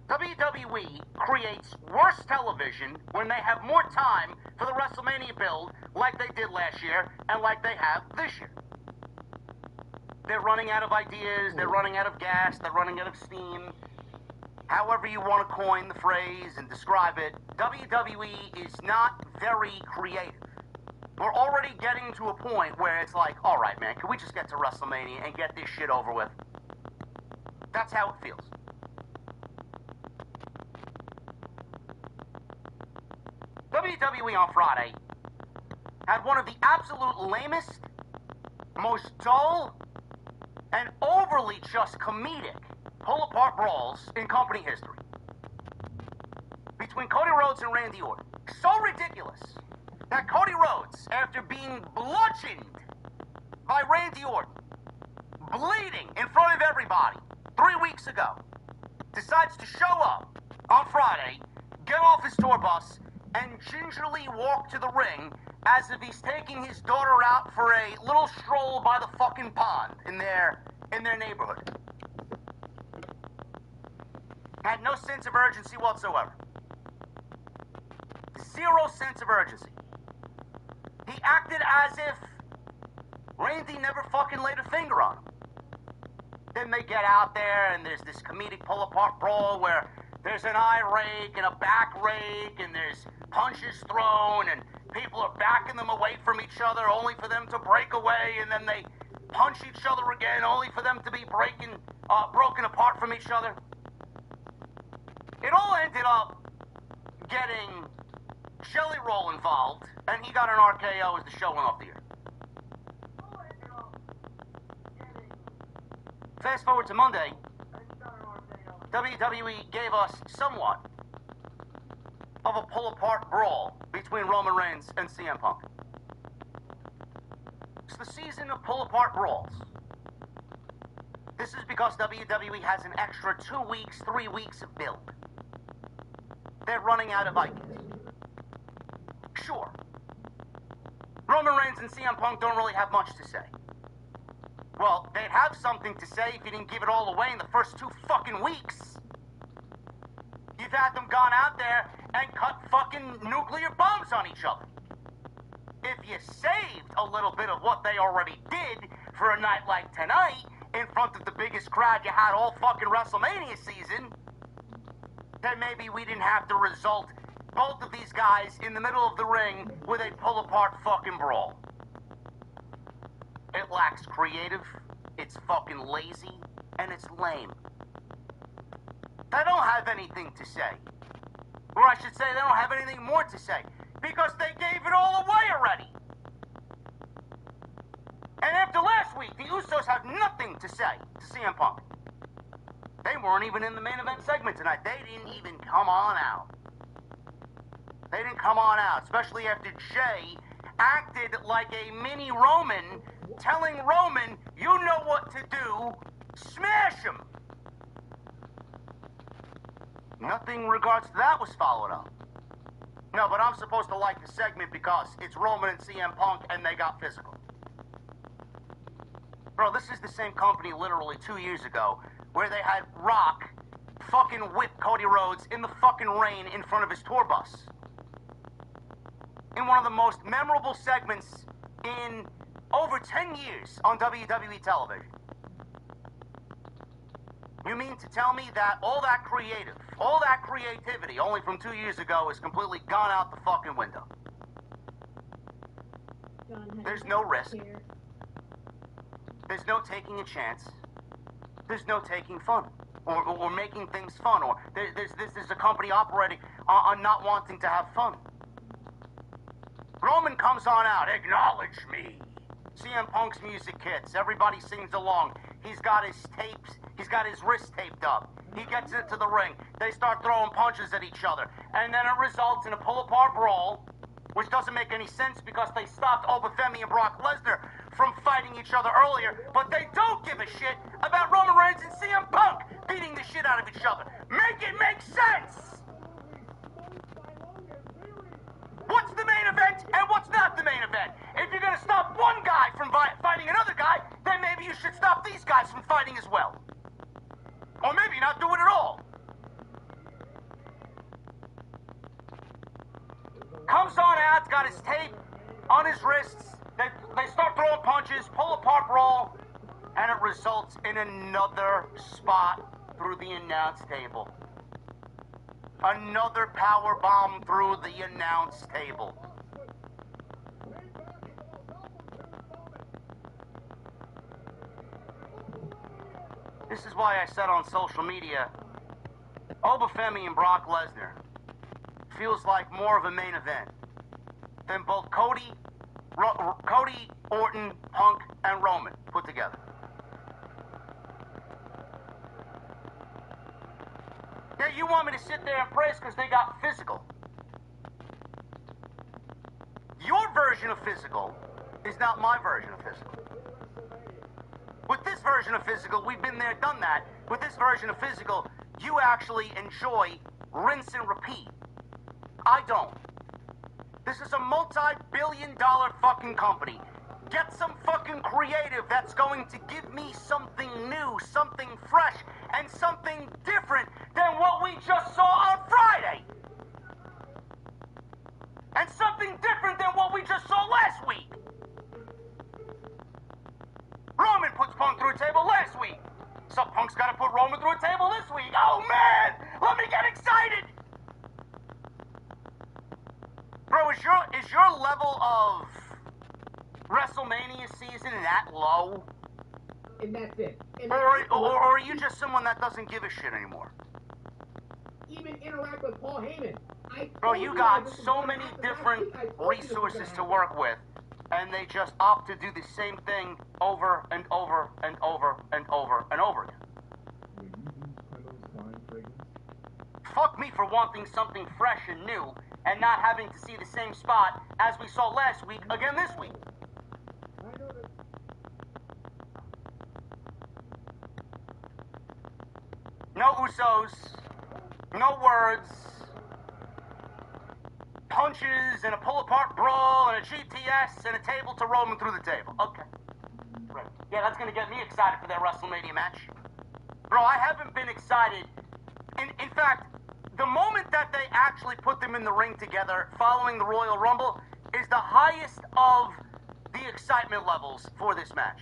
WWE creates worse television when they have more time for the WrestleMania build like they did last year and like they have this year. They're running out of ideas, they're running out of gas, they're running out of steam. However you want to coin the phrase and describe it, WWE is not very creative. We're already getting to a point where it's like, all right, man, can we just get to WrestleMania and get this shit over with? That's how it feels. WWE on Friday had one of the absolute lamest, most dull, and overly just comedic pull-apart brawls in company history. Between Cody Rhodes and Randy Orton. So ridiculous that Cody Rhodes, after being bludgeoned by Randy Orton, bleeding in front of everybody 3 weeks ago, decides to show up on Friday, get off his tour bus, and gingerly walk to the ring as if he's taking his daughter out for a little stroll by the fucking pond in their neighborhood. Had no sense of urgency whatsoever. Zero sense of urgency. He acted as if Randy never fucking laid a finger on him. Then they get out there and there's this comedic pull-apart brawl where there's an eye rake and a back rake and there's punches thrown and people are backing them away from each other only for them to break away, and then they punch each other again only for them to be broken apart from each other. It all ended up getting Jelly Roll involved, and he got an RKO as the show went off the air. Fast forward to Monday, WWE gave us somewhat of a pull-apart brawl between Roman Reigns and CM Punk. It's the season of pull-apart brawls. This is because WWE has an extra 2 weeks, 3 weeks of build. They're running out of ideas. Sure. Roman Reigns and CM Punk don't really have much to say. Well, they'd have something to say if you didn't give it all away in the first 2 fucking weeks. You've had them gone out there and cut fucking nuclear bombs on each other. If you saved a little bit of what they already did for a night like tonight, in front of the biggest crowd you had all fucking WrestleMania season, then maybe we didn't have to result both of these guys in the middle of the ring with a pull-apart fucking brawl. It lacks creative, it's fucking lazy, and it's lame. They don't have anything to say. Or I should say, they don't have anything more to say, because they gave it all away already. And after last week, the Usos have nothing to say to CM Punk. They weren't even in the main event segment tonight. They didn't even come on out. They didn't come on out, especially after Jay acted like a mini Roman, telling Roman, you know what to do, smash him. Nothing in regards to that was followed up. No, but I'm supposed to like the segment because it's Roman and CM Punk and they got physical. Bro, this is the same company literally 2 years ago where they had Rock fucking whip Cody Rhodes in the fucking rain in front of his tour bus. In one of the most memorable segments in over 10 years on WWE television. You mean to tell me that all that creativity only from 2 years ago is completely gone out the fucking window? There's no risk. There's no taking a chance. There's no taking fun. Or making things fun. Or there's a company operating on not wanting to have fun. Roman comes on out. Acknowledge me. CM Punk's music hits. Everybody sings along. He's got his tapes. He's got his wrists taped up. He gets into the ring. They start throwing punches at each other. And then it results in a pull-apart brawl, which doesn't make any sense because they stopped Obafemi and Brock Lesnar from fighting each other earlier. But they don't give a shit about Roman Reigns and CM Punk beating the shit out of each other. Make it make sense! What's the main event and what's not the main event? If you're gonna stop one guy from fighting another guy, then maybe you should stop these guys from fighting as well. Or maybe not do it at all. Comes on out, got his tape on his wrists. They start throwing punches, pull apart brawl, and it results in another spot through the announce table. Another power bomb through the announce table. This is why I said on social media, Obafemi and Brock Lesnar feels like more of a main event than both Cody, Orton, Punk, and Roman put together. Now you want me to sit there and praise because they got physical. Your version of physical is not my version of physical. With this version of physical, we've been there, done that. With this version of physical, you actually enjoy rinse and repeat. I don't. This is a multi-billion-dollar fucking company. Get some fucking creative that's going to give me something new, something fresh, and something different than what we just saw on Friday. And something different than what we just saw last week. Roman puts Punk through a table last week. So Punk's got to put Roman through a table this week. Oh, man! Let me get excited! Bro, is your level of WrestleMania season that low? And that's it. And or are you just someone that doesn't give a shit anymore? Even interact with Paul Heyman. Bro, you got so many different resources to work with, and they just opt to do the same thing over and over and over and over and over again. Fuck me for wanting something fresh and new and not having to see the same spot as we saw last week again this week. No Usos, no words, punches and a pull-apart brawl and a GTS and a table to Roman through the table. Okay. Right. Yeah, that's going to get me excited for that WrestleMania match. Bro, I haven't been excited. In fact, the moment that they actually put them in the ring together following the Royal Rumble is the highest of the excitement levels for this match.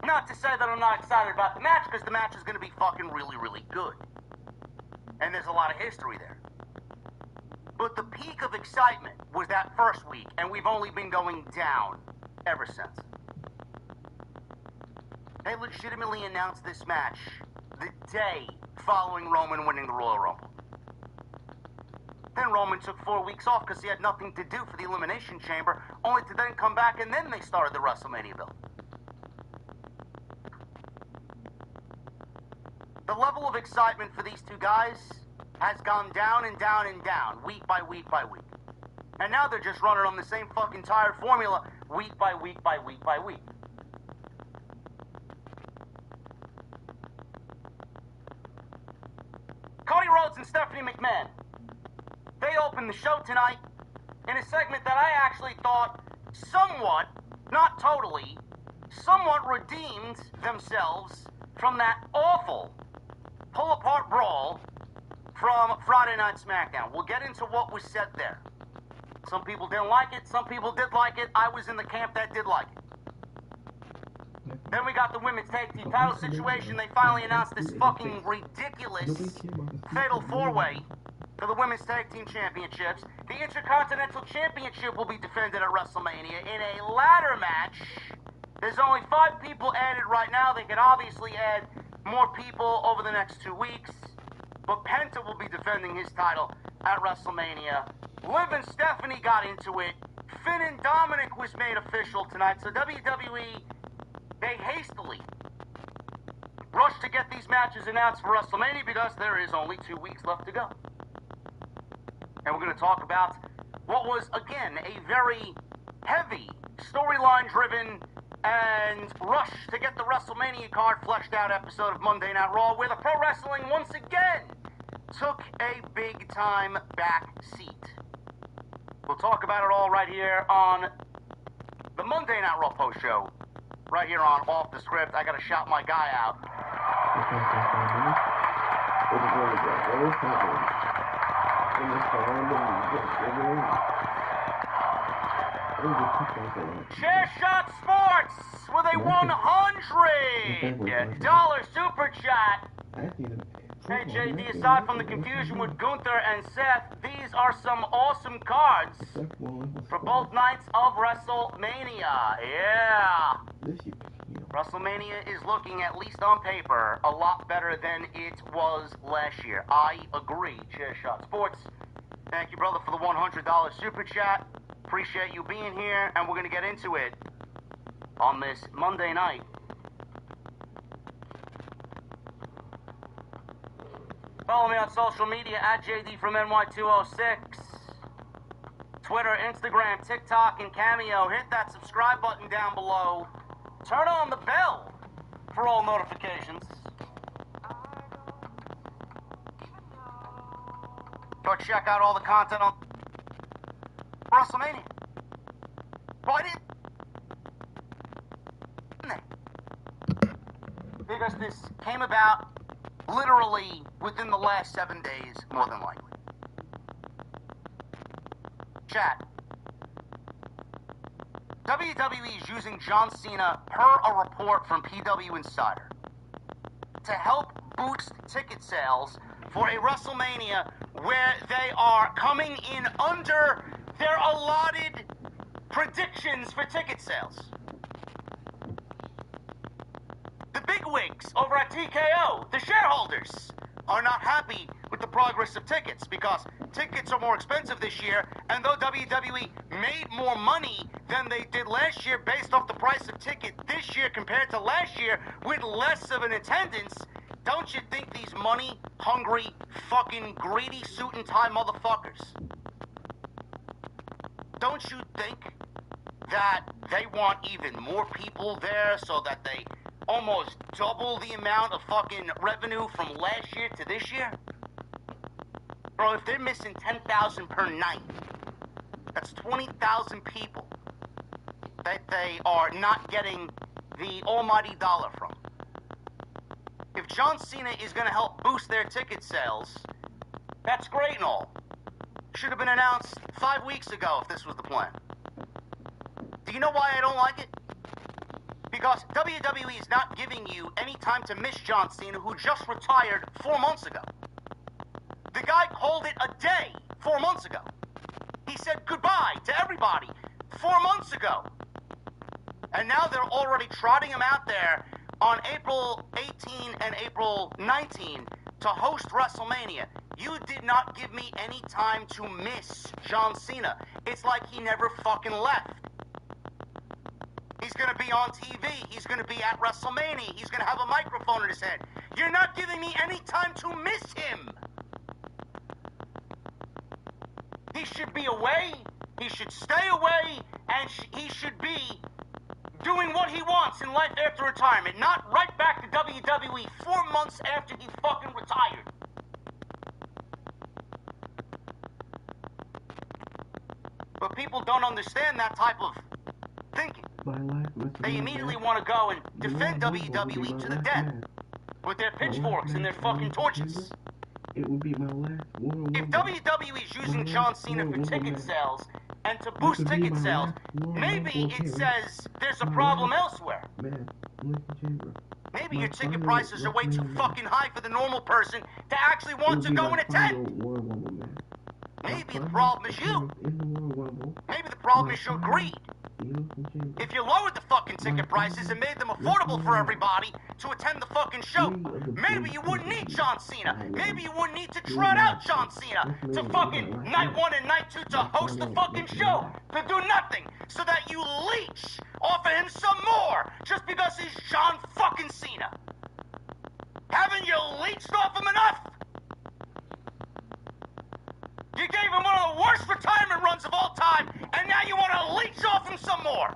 Not to say that I'm not excited about the match, because the match is going to be fucking really, really good. And there's a lot of history there. But the peak of excitement was that first week, and we've only been going down ever since. They legitimately announced this match the day following Roman winning the Royal Rumble. Then Roman took 4 weeks off because he had nothing to do for the Elimination Chamber, only to then come back, and then they started the WrestleMania build. The level of excitement for these two guys has gone down and down and down, week by week by week. And now they're just running on the same fucking tired formula, week by week by week by week. Cody Rhodes and Stephanie McMahon. They opened the show tonight in a segment that I actually thought somewhat, not totally, somewhat redeemed themselves from that awful pull-apart brawl from Friday Night SmackDown. We'll get into what was said there. Some people didn't like it, some people did like it. I was in the camp that did like it. Then we got the women's tag team title situation. They finally announced this fucking ridiculous fatal four-way for the women's tag team championships. The Intercontinental Championship will be defended at WrestleMania in a ladder match. There's only 5 people added right now. They can obviously add more people over the next 2 weeks. But Penta will be defending his title at WrestleMania. Liv and Stephanie got into it. Finn and Dominic was made official tonight. So WWE, they hastily rushed to get these matches announced for WrestleMania because there is only 2 weeks left to go. And we're going to talk about what was, again, a very heavy, storyline-driven, and rush to get the WrestleMania card fleshed out episode of Monday Night Raw, where the pro wrestling once again took a big-time back seat. We'll talk about it all right here on the Monday Night Raw post show, right here on Off the Script. I got to shout my guy out. Chairshot Sports with a $100 super chat. Hey JD, aside from the confusion with Gunther and Seth, these are some awesome cards for both nights of WrestleMania. Yeah. WrestleMania is looking, at least on paper, a lot better than it was last year. I agree, Chairshot Sports. Thank you, brother, for the $100 super chat. Appreciate you being here, and we're going to get into it on this Monday night. Follow me on social media at JD from NY206. Twitter, Instagram, TikTok, and Cameo. Hit that subscribe button down below. Turn on the bell for all notifications. Go check out all the content on WrestleMania. Why didn't they? Because this came about literally within the last 7 days, more than likely. Chat. WWE is using John Cena, per a report from PW Insider, to help boost ticket sales for a WrestleMania where they are coming in under their allotted predictions for ticket sales. The bigwigs over at TKO, the shareholders, are not happy with the progress of tickets because tickets are more expensive this year, and though WWE made more money than they did last year based off the price of ticket this year compared to last year with less of an attendance, don't you think these money-hungry, fucking greedy suit-and-tie motherfuckers, don't you think that they want even more people there so that they almost double the amount of fucking revenue from last year to this year? Bro, if they're missing 10,000 per night, that's 20,000 people that they are not getting the almighty dollar from. If John Cena is going to help boost their ticket sales, that's great and all. Should have been announced 5 weeks ago if this was the plan. Do you know why I don't like it? Because WWE is not giving you any time to miss John Cena, who just retired 4 months ago. The guy called it a day 4 months ago. He said goodbye to everybody 4 months ago. And now they're already trotting him out there on April 18 and April 19 to host WrestleMania. You did not give me any time to miss John Cena. It's like he never fucking left. He's going to be on TV. He's going to be at WrestleMania. He's going to have a microphone in his head. You're not giving me any time to miss him. He should be away. He should stay away. And he should be doing what he wants in life after retirement. Not right back to WWE 4 months after he fucking retired. But people don't understand that type of thinking. They immediately want to go and defend WWE to the death with their pitchforks and their fucking torches. It would be my last one. If WWE is using John Cena for ticket sales and to boost ticket sales, maybe it says there's a problem elsewhere. Maybe your ticket prices are way too fucking high for the normal person to actually want to go and attend. Maybe the problem is you. Maybe the problem is your greed. If you lowered the fucking ticket prices and made them affordable for everybody to attend the fucking show, maybe you wouldn't need John Cena. Maybe you wouldn't need to trot out John Cena to fucking night 1 and night 2 to host the fucking show, to do nothing, so that you leech off of him some more just because he's John fucking Cena. Haven't you leeched off him enough? You gave him one of the worst retirement runs of all time, and now you want to leech off him some more.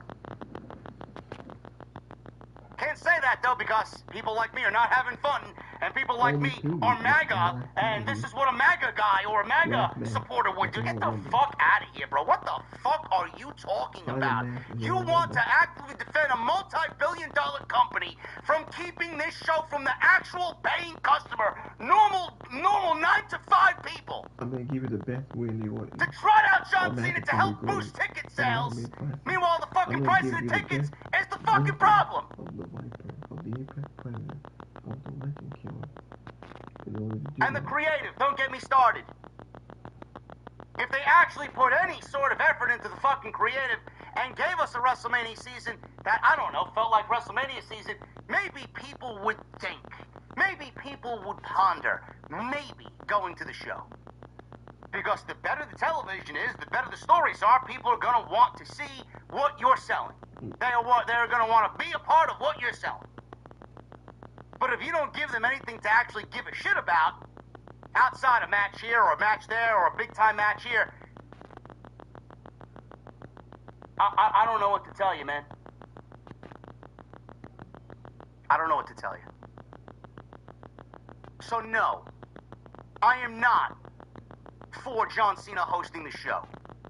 Can't say that, though, because people like me are not having fun, and people like me are MAGA, and this is what a MAGA guy or a MAGA supporter would do. Get the fuck out of here, bro. What the fuck are you talking about? You want to actively defend a multi-billion-dollar company from keeping this show from the actual paying customer, normal 9 to 5 people. I'm gonna give you the best way they want. To trot out John Cena to help boost ticket sales. Meanwhile, the fucking price of the tickets is the fucking problem. And the creative, don't get me started. If they actually put any sort of effort into the fucking creative and gave us a WrestleMania season that, I don't know, felt like WrestleMania season, maybe people would think. Maybe people would ponder. Maybe going to the show. Because the better the television is, the better the stories are, people are going to want to see what you're selling. They're going to want to be a part of what you're selling. But if you don't give them anything to actually give a shit about, outside a match here or a match there or a big-time match here, I don't know what to tell you, man. I don't know what to tell you. So no, I am not for John Cena hosting the show.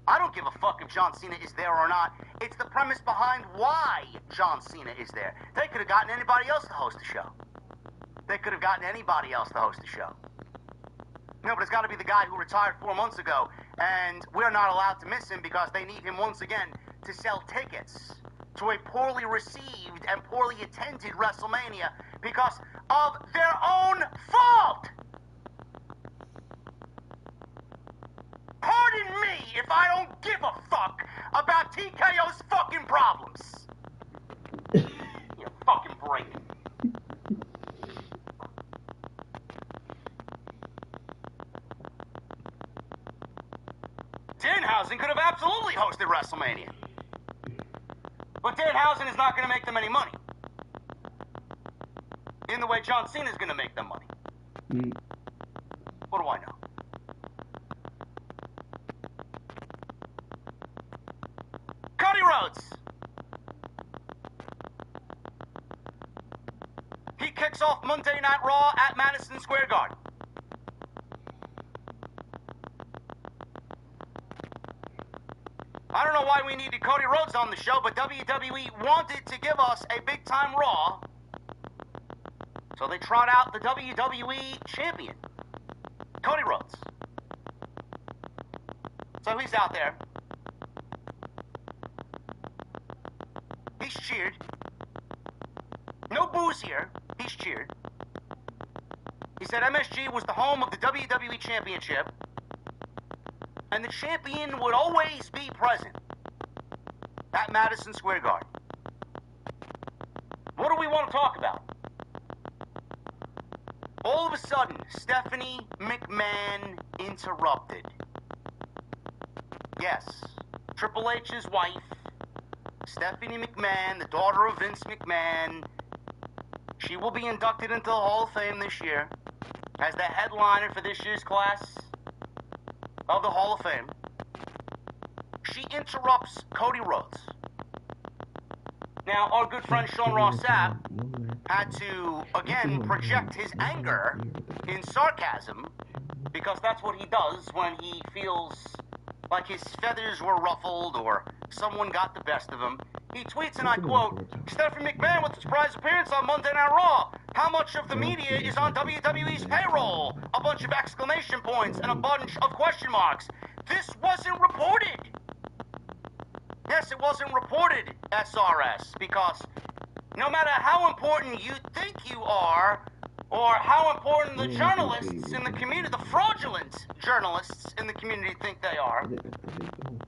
I don't give a fuck if John Cena is there or not. It's the premise behind why John Cena is there. They could have gotten anybody else to host the show. They could have gotten anybody else to host the show. No, but it's got to be the guy who retired 4 months ago, and we're not allowed to miss him because they need him once again to sell tickets to a poorly received and poorly attended WrestleMania because of their own fault. Pardon me if I don't give a fuck about TKO's fucking problems. You fucking break. Danhausen could have absolutely hosted WrestleMania. But Danhausen is not going to make them any money. In the way John Cena is going to make them money. What do I know? Cody Rhodes. He kicks off Monday Night Raw at Madison Square Garden. I don't know why we needed Cody Rhodes on the show, but WWE wanted to give us a big-time Raw. So they trot out the WWE champion, Cody Rhodes. So he's out there. He's cheered. was here, he's cheered. He said MSG was the home of the WWE Championship, and the champion would always be present at Madison Square Garden. What do we want to talk about? All of a sudden, Stephanie McMahon interrupted. Yes, Triple H's wife, Stephanie McMahon, the daughter of Vince McMahon, she will be inducted into the Hall of Fame this year as the headliner for this year's class of the Hall of Fame. She interrupts Cody Rhodes. Now, our good friend Sean Ross Sapp had to, again, project his anger in sarcasm, because that's what he does when he feels like his feathers were ruffled or someone got the best of him. He tweets, and I quote, Stephanie McMahon with a surprise appearance on Monday Night Raw. How much of the media is on WWE's payroll? A bunch of exclamation points and a bunch of question marks. This wasn't reported. Yes, it wasn't reported, SRS, because no matter how important you think you are, or how important the journalists in the community, the fraudulent journalists in the community think they are,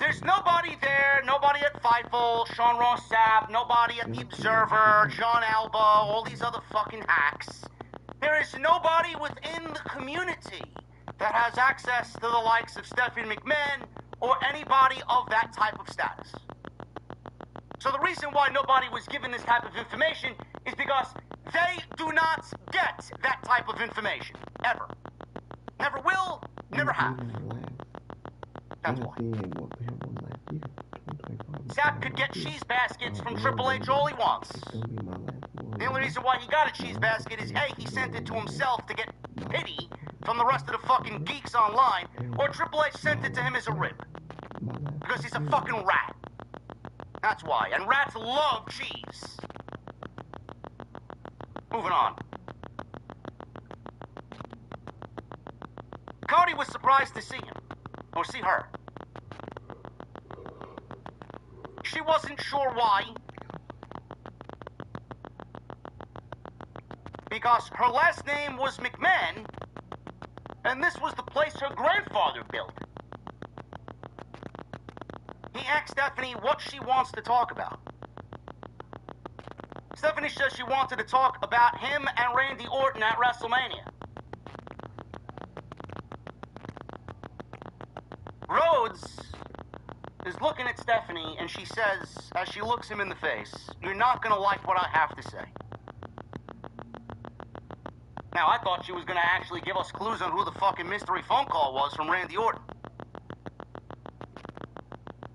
there's nobody there, nobody at Fightful, Sean Ross Sapp, nobody at The Observer, John Alba, all these other fucking hacks. There is nobody within the community that has access to the likes of Stephanie McMahon or anybody of that type of status. So the reason why nobody was given this type of information is because they do not get that type of information. Ever. Never will, never have. That's why. Sapp could get cheese baskets from Triple H all he wants. The only reason why he got a cheese basket is A, he sent it to himself to get pity from the rest of the fucking geeks online, or Triple H sent it to him as a rib. Because he's a fucking rat. That's why. And rats love cheese. Moving on. Cody was surprised to see him. Or see her. She wasn't sure why. Because her last name was McMahon, and this was the place her grandfather built. He asked Stephanie what she wants to talk about. Stephanie says she wanted to talk about him and Randy Orton at WrestleMania. Rhodes is looking at Stephanie, and she says, as she looks him in the face, "You're not going to like what I have to say." Now, I thought she was going to actually give us clues on who the fucking mystery phone call was from Randy Orton.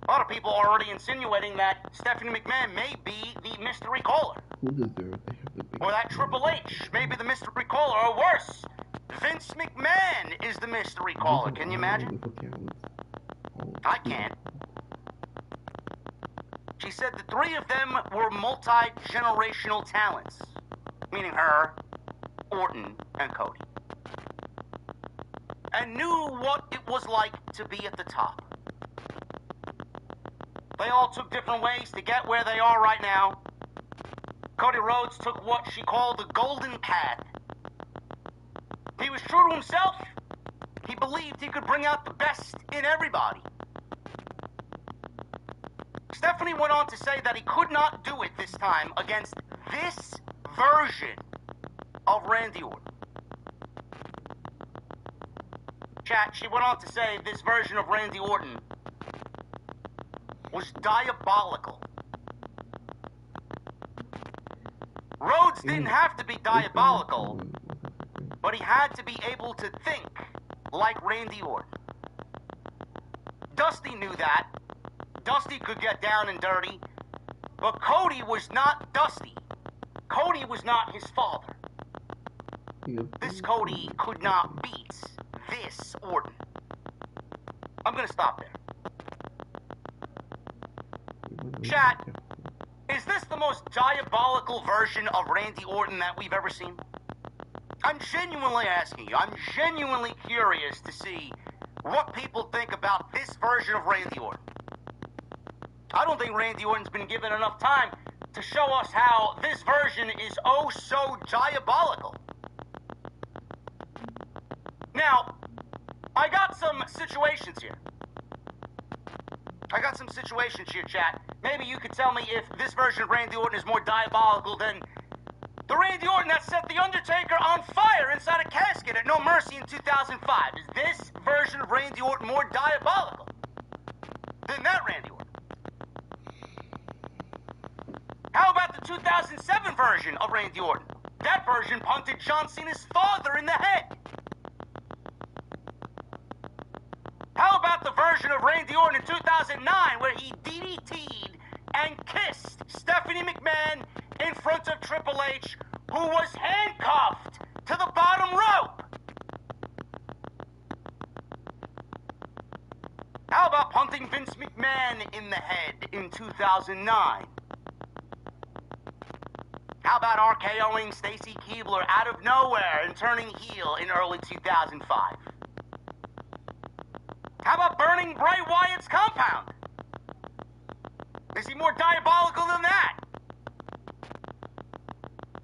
A lot of people are already insinuating that Stephanie McMahon may be the mystery caller. Or that Triple H may be the mystery caller, or worse, Vince McMahon is the mystery caller. Can you imagine? I can't. She said the three of them were multi-generational talents, meaning her, Orton, and Cody, and knew what it was like to be at the top. They all took different ways to get where they are right now. Cody Rhodes took what she called the golden path. He was true to himself. He believed he could bring out the best in everybody. Stephanie went on to say that he could not do it this time against this version of Randy Orton. Chat, she went on to say this version of Randy Orton was diabolical. Rhodes didn't have to be diabolical, but he had to be able to think like Randy Orton. Dusty knew that. Dusty could get down and dirty, but Cody was not Dusty. Cody was not his father. This Cody could not beat this Orton. I'm gonna stop there. Chat, is this the most diabolical version of Randy Orton that we've ever seen? I'm genuinely asking you. I'm genuinely curious to see what people think about this version of Randy Orton. I don't think Randy Orton's been given enough time to show us how this version is oh so diabolical. Now, I got some situations here. Chat. Maybe you could tell me if this version of Randy Orton is more diabolical than the Randy Orton that set The Undertaker on fire inside a casket at No Mercy in 2005. Is this version of Randy Orton more diabolical than that Randy Orton? How about the 2007 version of Randy Orton? That version punted John Cena's father in the head. How about the version of Randy Orton in 2009 where he DDT'd and kissed Stephanie McMahon in front of Triple H, who was handcuffed to the bottom rope? How about punting Vince McMahon in the head in 2009? How about RKOing Stacy Keibler out of nowhere and turning heel in early 2005? How about burning Bray Wyatt's compound? Is he more diabolical than that?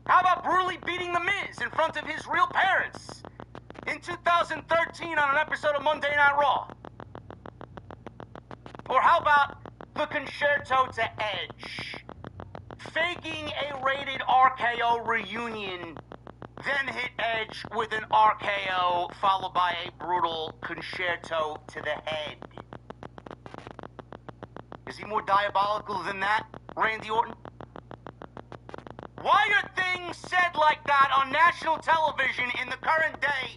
How about brutally beating The Miz in front of his real parents in 2013 on an episode of Monday Night Raw? Or how about the Concerto to Edge, faking a rated RKO reunion, then hit Edge with an RKO followed by a brutal concerto to the head? Is he more diabolical than that, Randy Orton? Why are things said like that on national television in the current day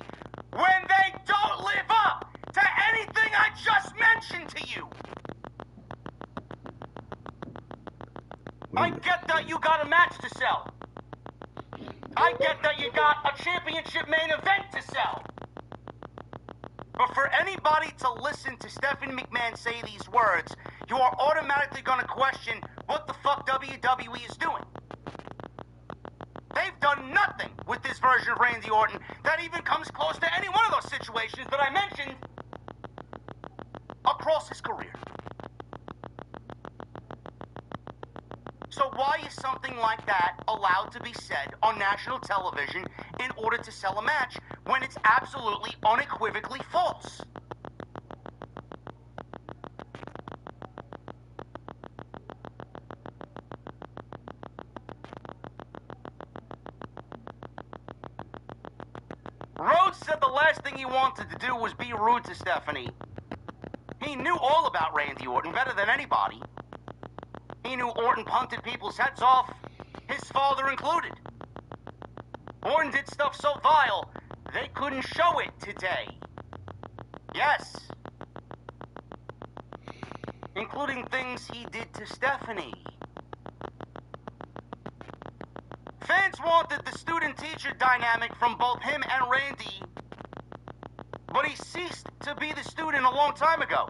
when they don't live up to anything I just mentioned to you? I get that you got a match to sell. I get that you got a championship main event to sell. But for anybody to listen to Stephanie McMahon say these words, you are automatically going to question what the fuck WWE is doing. They've done nothing with this version of Randy Orton that even comes close to any one of those situations that I mentioned across his career. So why is something like that allowed to be said on national television in order to sell a match when it's absolutely unequivocally false? Rhodes said the last thing he wanted to do was be rude to Stephanie. He knew all about Randy Orton better than anybody. He knew Orton punted people's heads off, his father included. Orton did stuff so vile, they couldn't show it today. Yes. Including things he did to Stephanie. Fans wanted the student-teacher dynamic from both him and Randy, but he ceased to be the student a long time ago.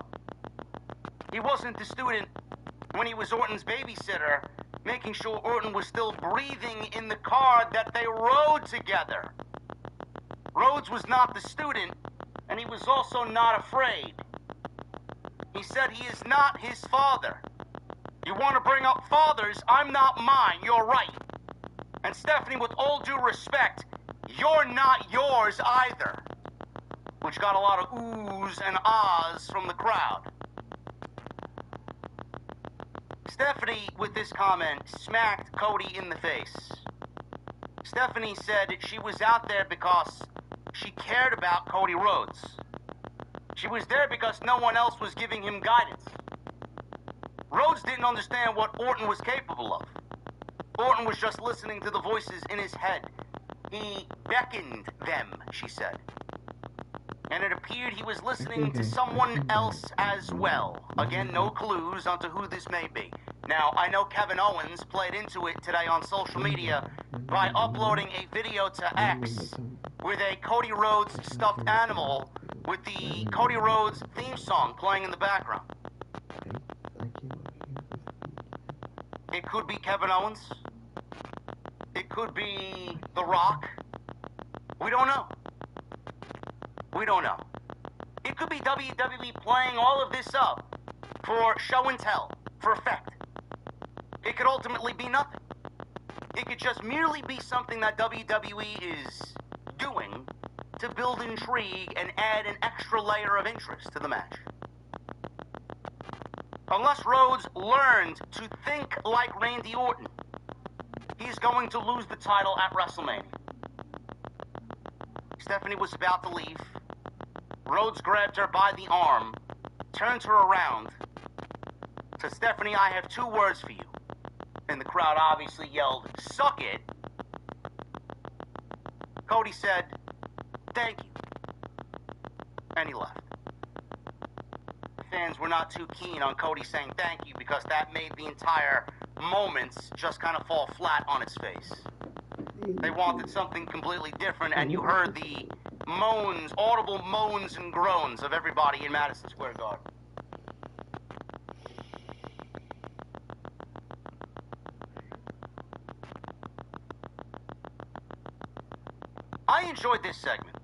He wasn't the student when he was Orton's babysitter, making sure Orton was still breathing in the car that they rode together. Rhodes was not the student, and he was also not afraid. He said he is not his father. You want to bring up fathers? I'm not mine. You're right. And Stephanie, with all due respect, you're not yours either. Which got a lot of oohs and ahs from the crowd. Stephanie, with this comment, smacked Cody in the face. Stephanie said she was out there because she cared about Cody Rhodes. She was there because no one else was giving him guidance. Rhodes didn't understand what Orton was capable of. Orton was just listening to the voices in his head. He beckoned them, she said. And it appeared he was listening to someone else as well. Again, no clues onto who this may be. Now, I know Kevin Owens played into it today on social media by uploading a video to X with a Cody Rhodes stuffed animal with the Cody Rhodes theme song playing in the background. It could be Kevin Owens. It could be The Rock. We don't know. We don't know. It could be WWE playing all of this up for show and tell, for effect. It could ultimately be nothing. It could just merely be something that WWE is doing to build intrigue and add an extra layer of interest to the match. Unless Rhodes learned to think like Randy Orton, he's going to lose the title at WrestleMania. Stephanie was about to leave. Rhodes grabbed her by the arm, turned her around, said, "Stephanie, I have 2 words for you." And the crowd obviously yelled, "Suck it." Cody said, "Thank you." And he left. Fans were not too keen on Cody saying thank you because that made the entire moment just kind of fall flat on its face. They wanted something completely different, and you heard the moans, audible moans and groans of everybody in Madison Square Garden. I enjoyed this segment.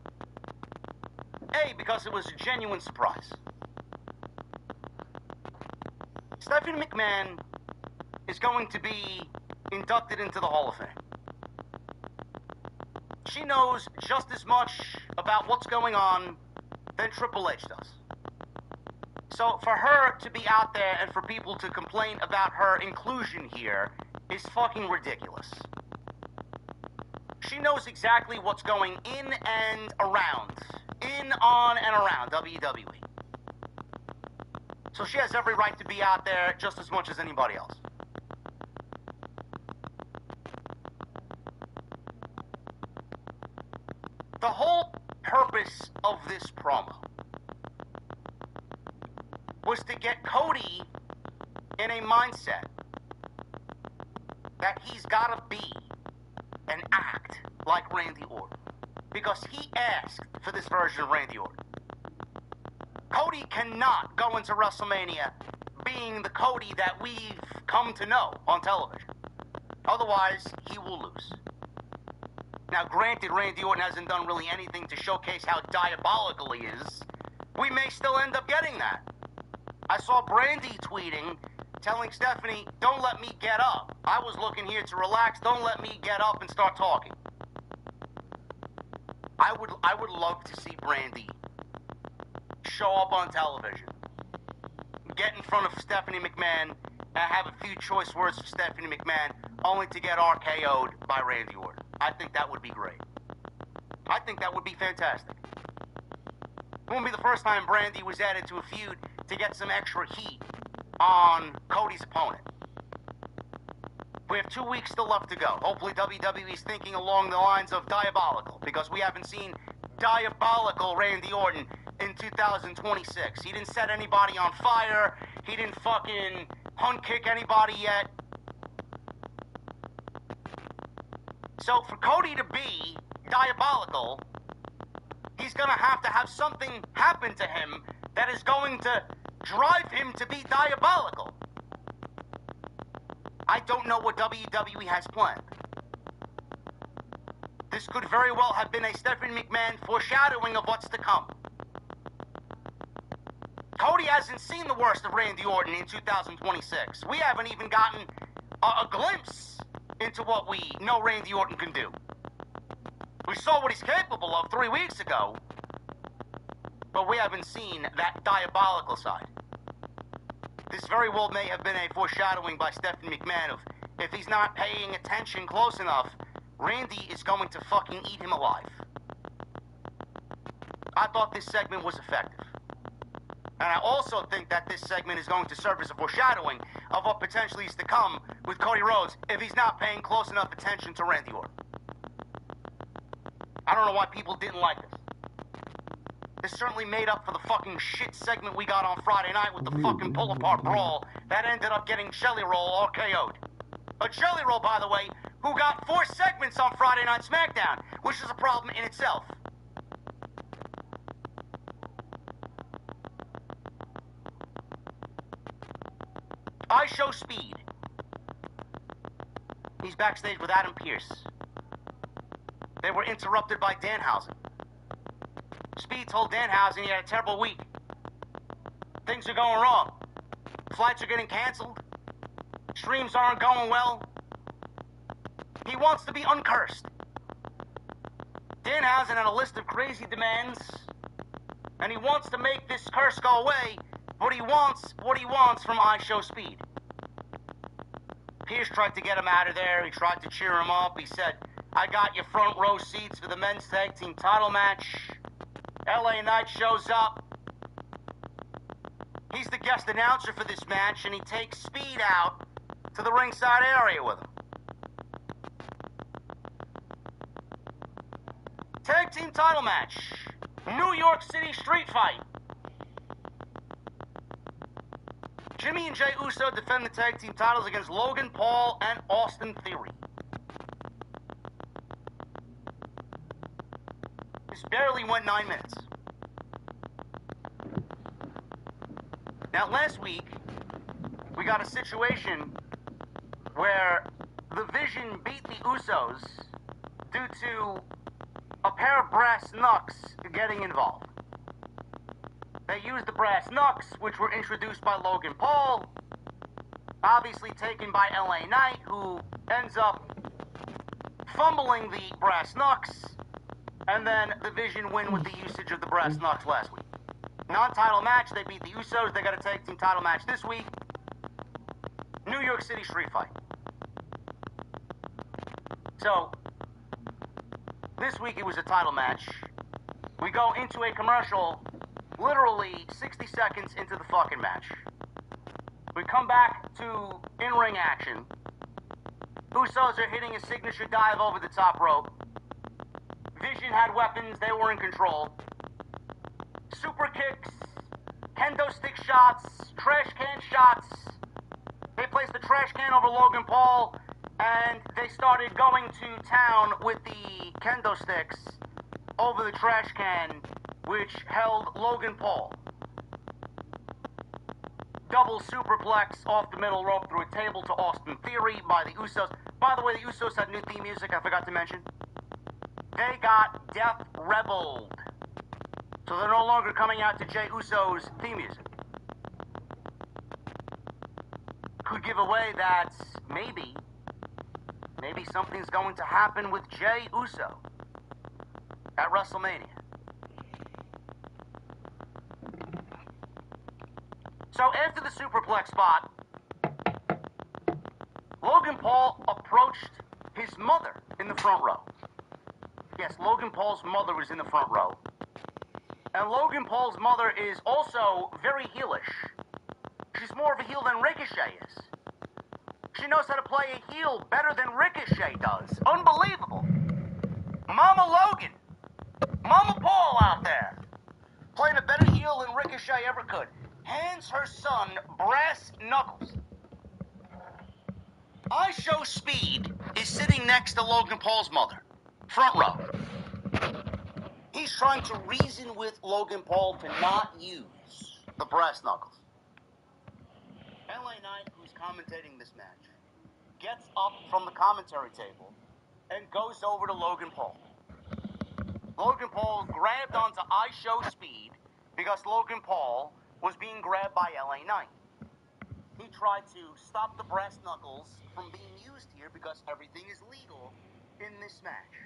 A, because it was a genuine surprise. Stephanie McMahon is going to be inducted into the Hall of Fame. She knows just as much about what's going on than Triple H does. So for her to be out there and for people to complain about her inclusion here is fucking ridiculous. She knows exactly what's going in and around, in, on, and around WWE. So she has every right to be out there just as much as anybody else. The whole purpose of this promo was to get Cody in a mindset that he's got to be and act like Randy Orton. Because he asked for this version of Randy Orton. Cody cannot go into WrestleMania being the Cody that we've come to know on television. Otherwise, he will lose. Now, granted, Randy Orton hasn't done really anything to showcase how diabolical he is. We may still end up getting that. I saw Brandy tweeting, telling Stephanie, "Don't let me get up. I was looking here to relax. Don't let me get up and start talking." I would love to see Brandy show up on television, get in front of Stephanie McMahon, and have a few choice words for Stephanie McMahon, only to get RKO'd by Randy Orton. I think that would be great. I think that would be fantastic. It wouldn't be the first time Brandy was added to a feud to get some extra heat on Cody's opponent. We have 2 weeks still left to go. Hopefully WWE is thinking along the lines of diabolical, because we haven't seen diabolical Randy Orton in 2026. He didn't set anybody on fire. He didn't fucking hunt kick anybody yet. So for Cody to be diabolical, he's going to have something happen to him that is going to drive him to be diabolical. I don't know what WWE has planned. This could very well have been a Stephanie McMahon foreshadowing of what's to come. Cody hasn't seen the worst of Randy Orton in 2026. We haven't even gotten a glimpse into what we know Randy Orton can do. We saw what he's capable of 3 weeks ago, but we haven't seen that diabolical side. This very well may have been a foreshadowing by Stephanie McMahon of, if he's not paying attention close enough, Randy is going to fucking eat him alive. I thought this segment was effective. And I also think that this segment is going to serve as a foreshadowing of what potentially is to come with Cody Rhodes if he's not paying close enough attention to Randy Orton. I don't know why people didn't like this. This certainly made up for the fucking shit segment we got on Friday night with the fucking pull-apart brawl that ended up getting Jelly Roll RKO'd. A Jelly Roll, by the way, who got 4 segments on Friday Night SmackDown, which is a problem in itself. I Show Speed. He's backstage with Adam Pearce. They were interrupted by Danhausen. Speed told Danhausen he had a terrible week. Things are going wrong. Flights are getting canceled. streams aren't going well. He wants to be uncursed. Danhausen had a list of crazy demands, and he wants to make this curse go away, but he wants what he wants from iShowSpeed. Pierce tried to get him out of there. He tried to cheer him up. He said, I got your front row seats for the men's tag team title match. LA Knight shows up. He's the guest announcer for this match, and he takes Speed out to the ringside area with him. Tag team title match. New York City street fight. Jimmy and Jey Uso defend the tag team titles against Logan Paul and Austin Theory. This barely went 9 minutes. Now, last week, we got a situation where the Vision beat the Usos due to a pair of brass knucks getting involved. They used the brass knucks, which were introduced by Logan Paul, obviously taken by LA Knight, who ends up fumbling the brass knucks, and then the Vision win with the usage of the brass knucks last week. Non-title match, they beat the Usos. They got a tag team title match this week. New York City street fight. So, this week it was a title match. We go into a commercial literally 60 seconds into the fucking match. We come back to in-ring action. Usos are hitting a signature dive over the top rope. Vision had weapons, they were in control. Super kicks, kendo stick shots, trash can shots. They placed the trash can over Logan Paul, and they started going to town with the kendo sticks over the trash can, which held Logan Paul. Double superplex off the middle rope through a table to Austin Theory by the Usos. By the way, the Usos had new theme music, I forgot to mention. They got Death Rebelled. So they're no longer coming out to Jey Uso's theme music. Could give away that maybe something's going to happen with Jey Uso at WrestleMania. So after the superplex spot, Logan Paul approached his mother in the front row. Yes, Logan Paul's mother was in the front row. And Logan Paul's mother is also very heelish. She's more of a heel than Ricochet is. She knows how to play a heel better than Ricochet does. Unbelievable. Mama Logan. Mama Paul out there. Playing a better heel than Ricochet ever could. Hands her son brass knuckles. iShowSpeed is sitting next to Logan Paul's mother. Front row. He's trying to reason with Logan Paul to not use the brass knuckles. LA Knight, who's commentating this match, gets up from the commentary table and goes over to Logan Paul. Logan Paul grabbed onto iShowSpeed because Logan Paul was being grabbed by LA Knight. He tried to stop the brass knuckles from being used here because everything is legal in this match.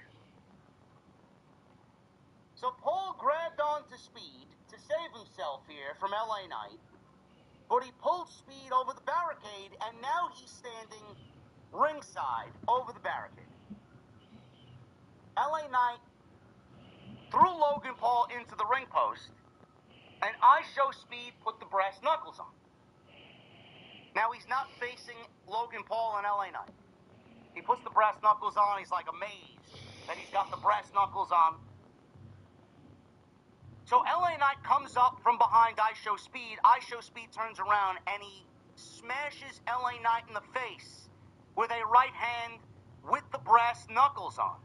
So Paul grabbed onto Speed to save himself here from LA Knight, but he pulled Speed over the barricade, and now he's standing ringside over the barricade. LA Knight threw Logan Paul into the ring post, and iShowSpeed put the brass knuckles on. Now he's not facing Logan Paul and LA Knight. He puts the brass knuckles on, he's like amazed that he's got the brass knuckles on. So LA Knight comes up from behind iShowSpeed. iShowSpeed turns around and he smashes LA Knight in the face with a right hand with the brass knuckles on.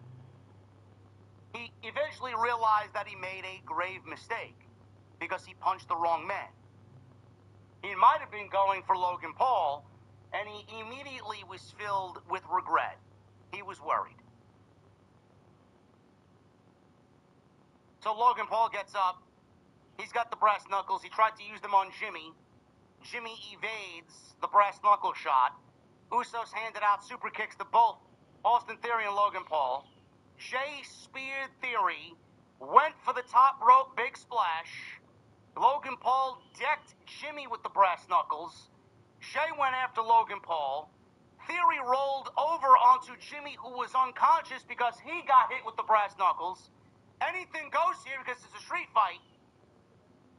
He eventually realized that he made a grave mistake because he punched the wrong man. He might have been going for Logan Paul, and he immediately was filled with regret. He was worried. So Logan Paul gets up. He's got the brass knuckles. He tried to use them on Jimmy. Jimmy evades the brass knuckle shot. Usos handed out super kicks to both Austin Theory and Logan Paul. Jay speared Theory, went for the top rope big splash. Logan Paul decked Jimmy with the brass knuckles. Jay went after Logan Paul. Theory rolled over onto Jimmy, who was unconscious because he got hit with the brass knuckles. Anything goes here because it's a street fight.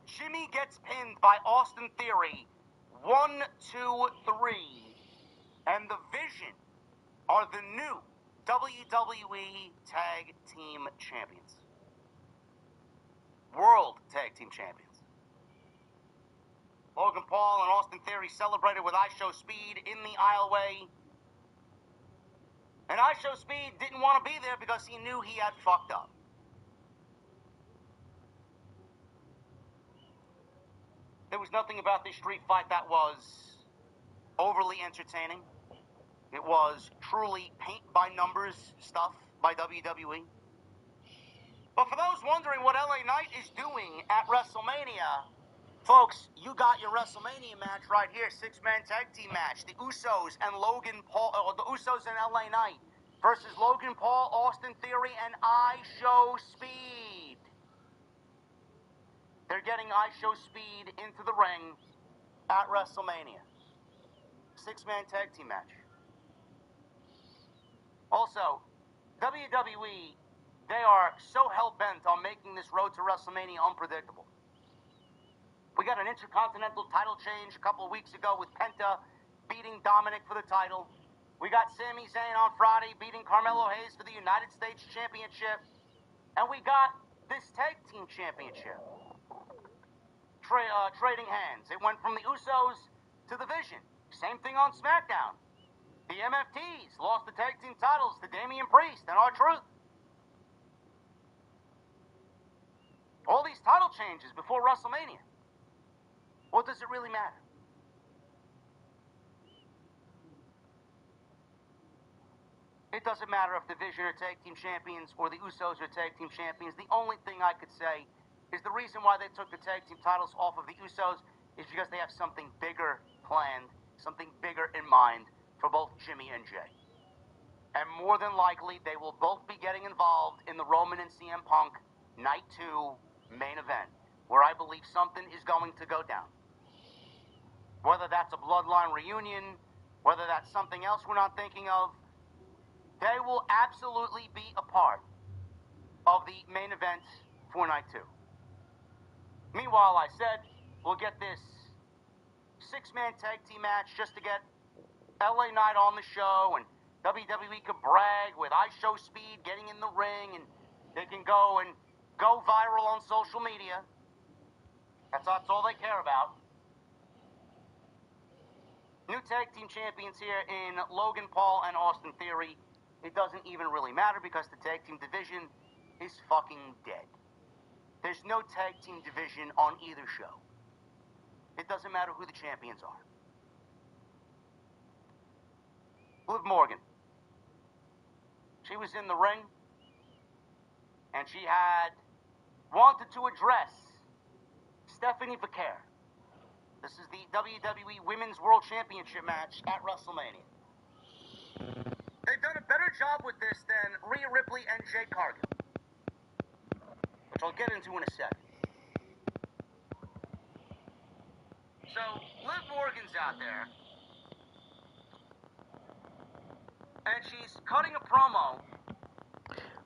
Jimmy gets pinned by Austin Theory. 1, 2, 3. And the Vision are the new WWE Tag Team Champions. World Tag Team Champions. Logan Paul and Austin Theory celebrated with I Show Speed in the aisleway. And I Show Speed didn't want to be there because he knew he had fucked up. There was nothing about this street fight that was overly entertaining. It was truly paint-by-numbers stuff by WWE. But for those wondering what LA Knight is doing at WrestleMania, folks, you got your WrestleMania match right here, six-man tag team match. The Usos and Logan Paul, or the Usos and LA Knight versus Logan Paul, Austin Theory, and I Show Speed. They're getting I Show Speed into the ring at WrestleMania. Six-man tag team match. Also, WWE, they are so hell-bent on making this road to WrestleMania unpredictable. We got an Intercontinental title change a couple of weeks ago with Penta beating Dominic for the title. We got Sami Zayn on Friday beating Carmelo Hayes for the United States Championship. And we got this Tag Team Championship. Trading hands. It went from the Usos to the Vision. Same thing on SmackDown. The MFTs lost the tag team titles to Damian Priest and R-Truth. All these title changes before WrestleMania. What does it really matter? It doesn't matter if the Vision are tag team champions or the Usos are tag team champions. The only thing I could say is the reason why they took the tag team titles off of the Usos is because they have something bigger planned, something bigger in mind for both Jimmy and Jay. And more than likely, they will both be getting involved in the Roman and CM Punk Night 2 main event, where I believe something is going to go down. Whether that's a bloodline reunion, whether that's something else we're not thinking of, they will absolutely be a part of the main event for Night 2. Meanwhile, I said, we'll get this six-man tag team match just to get LA Knight on the show, and WWE could brag with I Show Speed getting in the ring, and they can go viral on social media. That's all they care about. New tag team champions here in Logan Paul and Austin Theory. It doesn't even really matter because the tag team division is fucking dead. There's no tag team division on either show. It doesn't matter who the champions are. Liv Morgan. She was in the ring, and she had wanted to address Stephanie Vaquer. This is the WWE Women's World Championship match at WrestleMania. They've done a better job with this than Rhea Ripley and Jade Cargill, which I'll get into in a second. So, Liv Morgan's out there, and she's cutting a promo.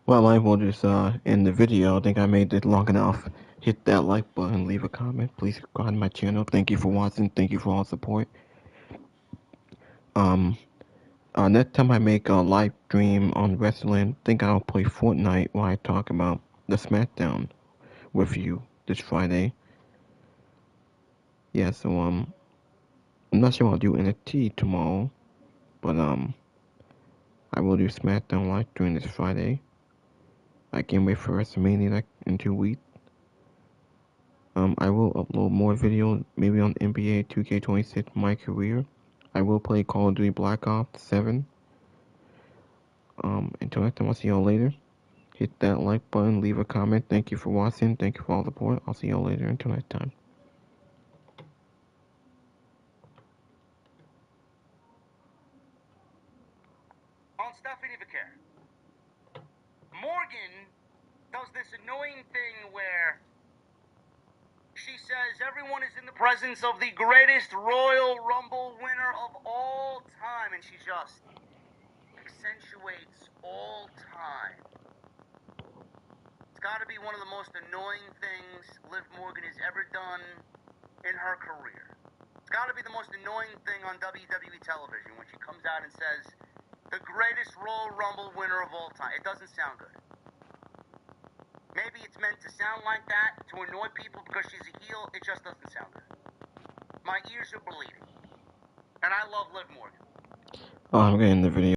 Well, I will just end the video. I think I made it long enough. Hit that like button, leave a comment. Please subscribe to my channel. Thank you for watching. Thank you for all support. Next time I make a live stream on wrestling, I think I'll play Fortnite while I talk about the SmackDown with you this Friday. Yeah, so I'm not sure I'll do NXT tomorrow, but I will do SmackDown live stream this Friday. I can't wait for WrestleMania in 2 weeks. I will upload more videos, maybe on NBA 2K26 my career. I will play Call of Duty Black Ops 7. Until next time, I'll see y'all later. Hit that like button, leave a comment. Thank you for watching. Thank you for all the support. I'll see y'all later. Until next time. annoying thing where she says everyone is in the presence of the greatest Royal Rumble winner of all time, and she just accentuates all time. It's got to be one of the most annoying things Liv Morgan has ever done in her career. It's got to be the most annoying thing on WWE television when she comes out and says, the greatest Royal Rumble winner of all time. It doesn't sound good. Maybe it's meant to sound like that, to annoy people because she's a heel. It just doesn't sound good. My ears are bleeding. And I love Liv Morgan. I'm getting the video.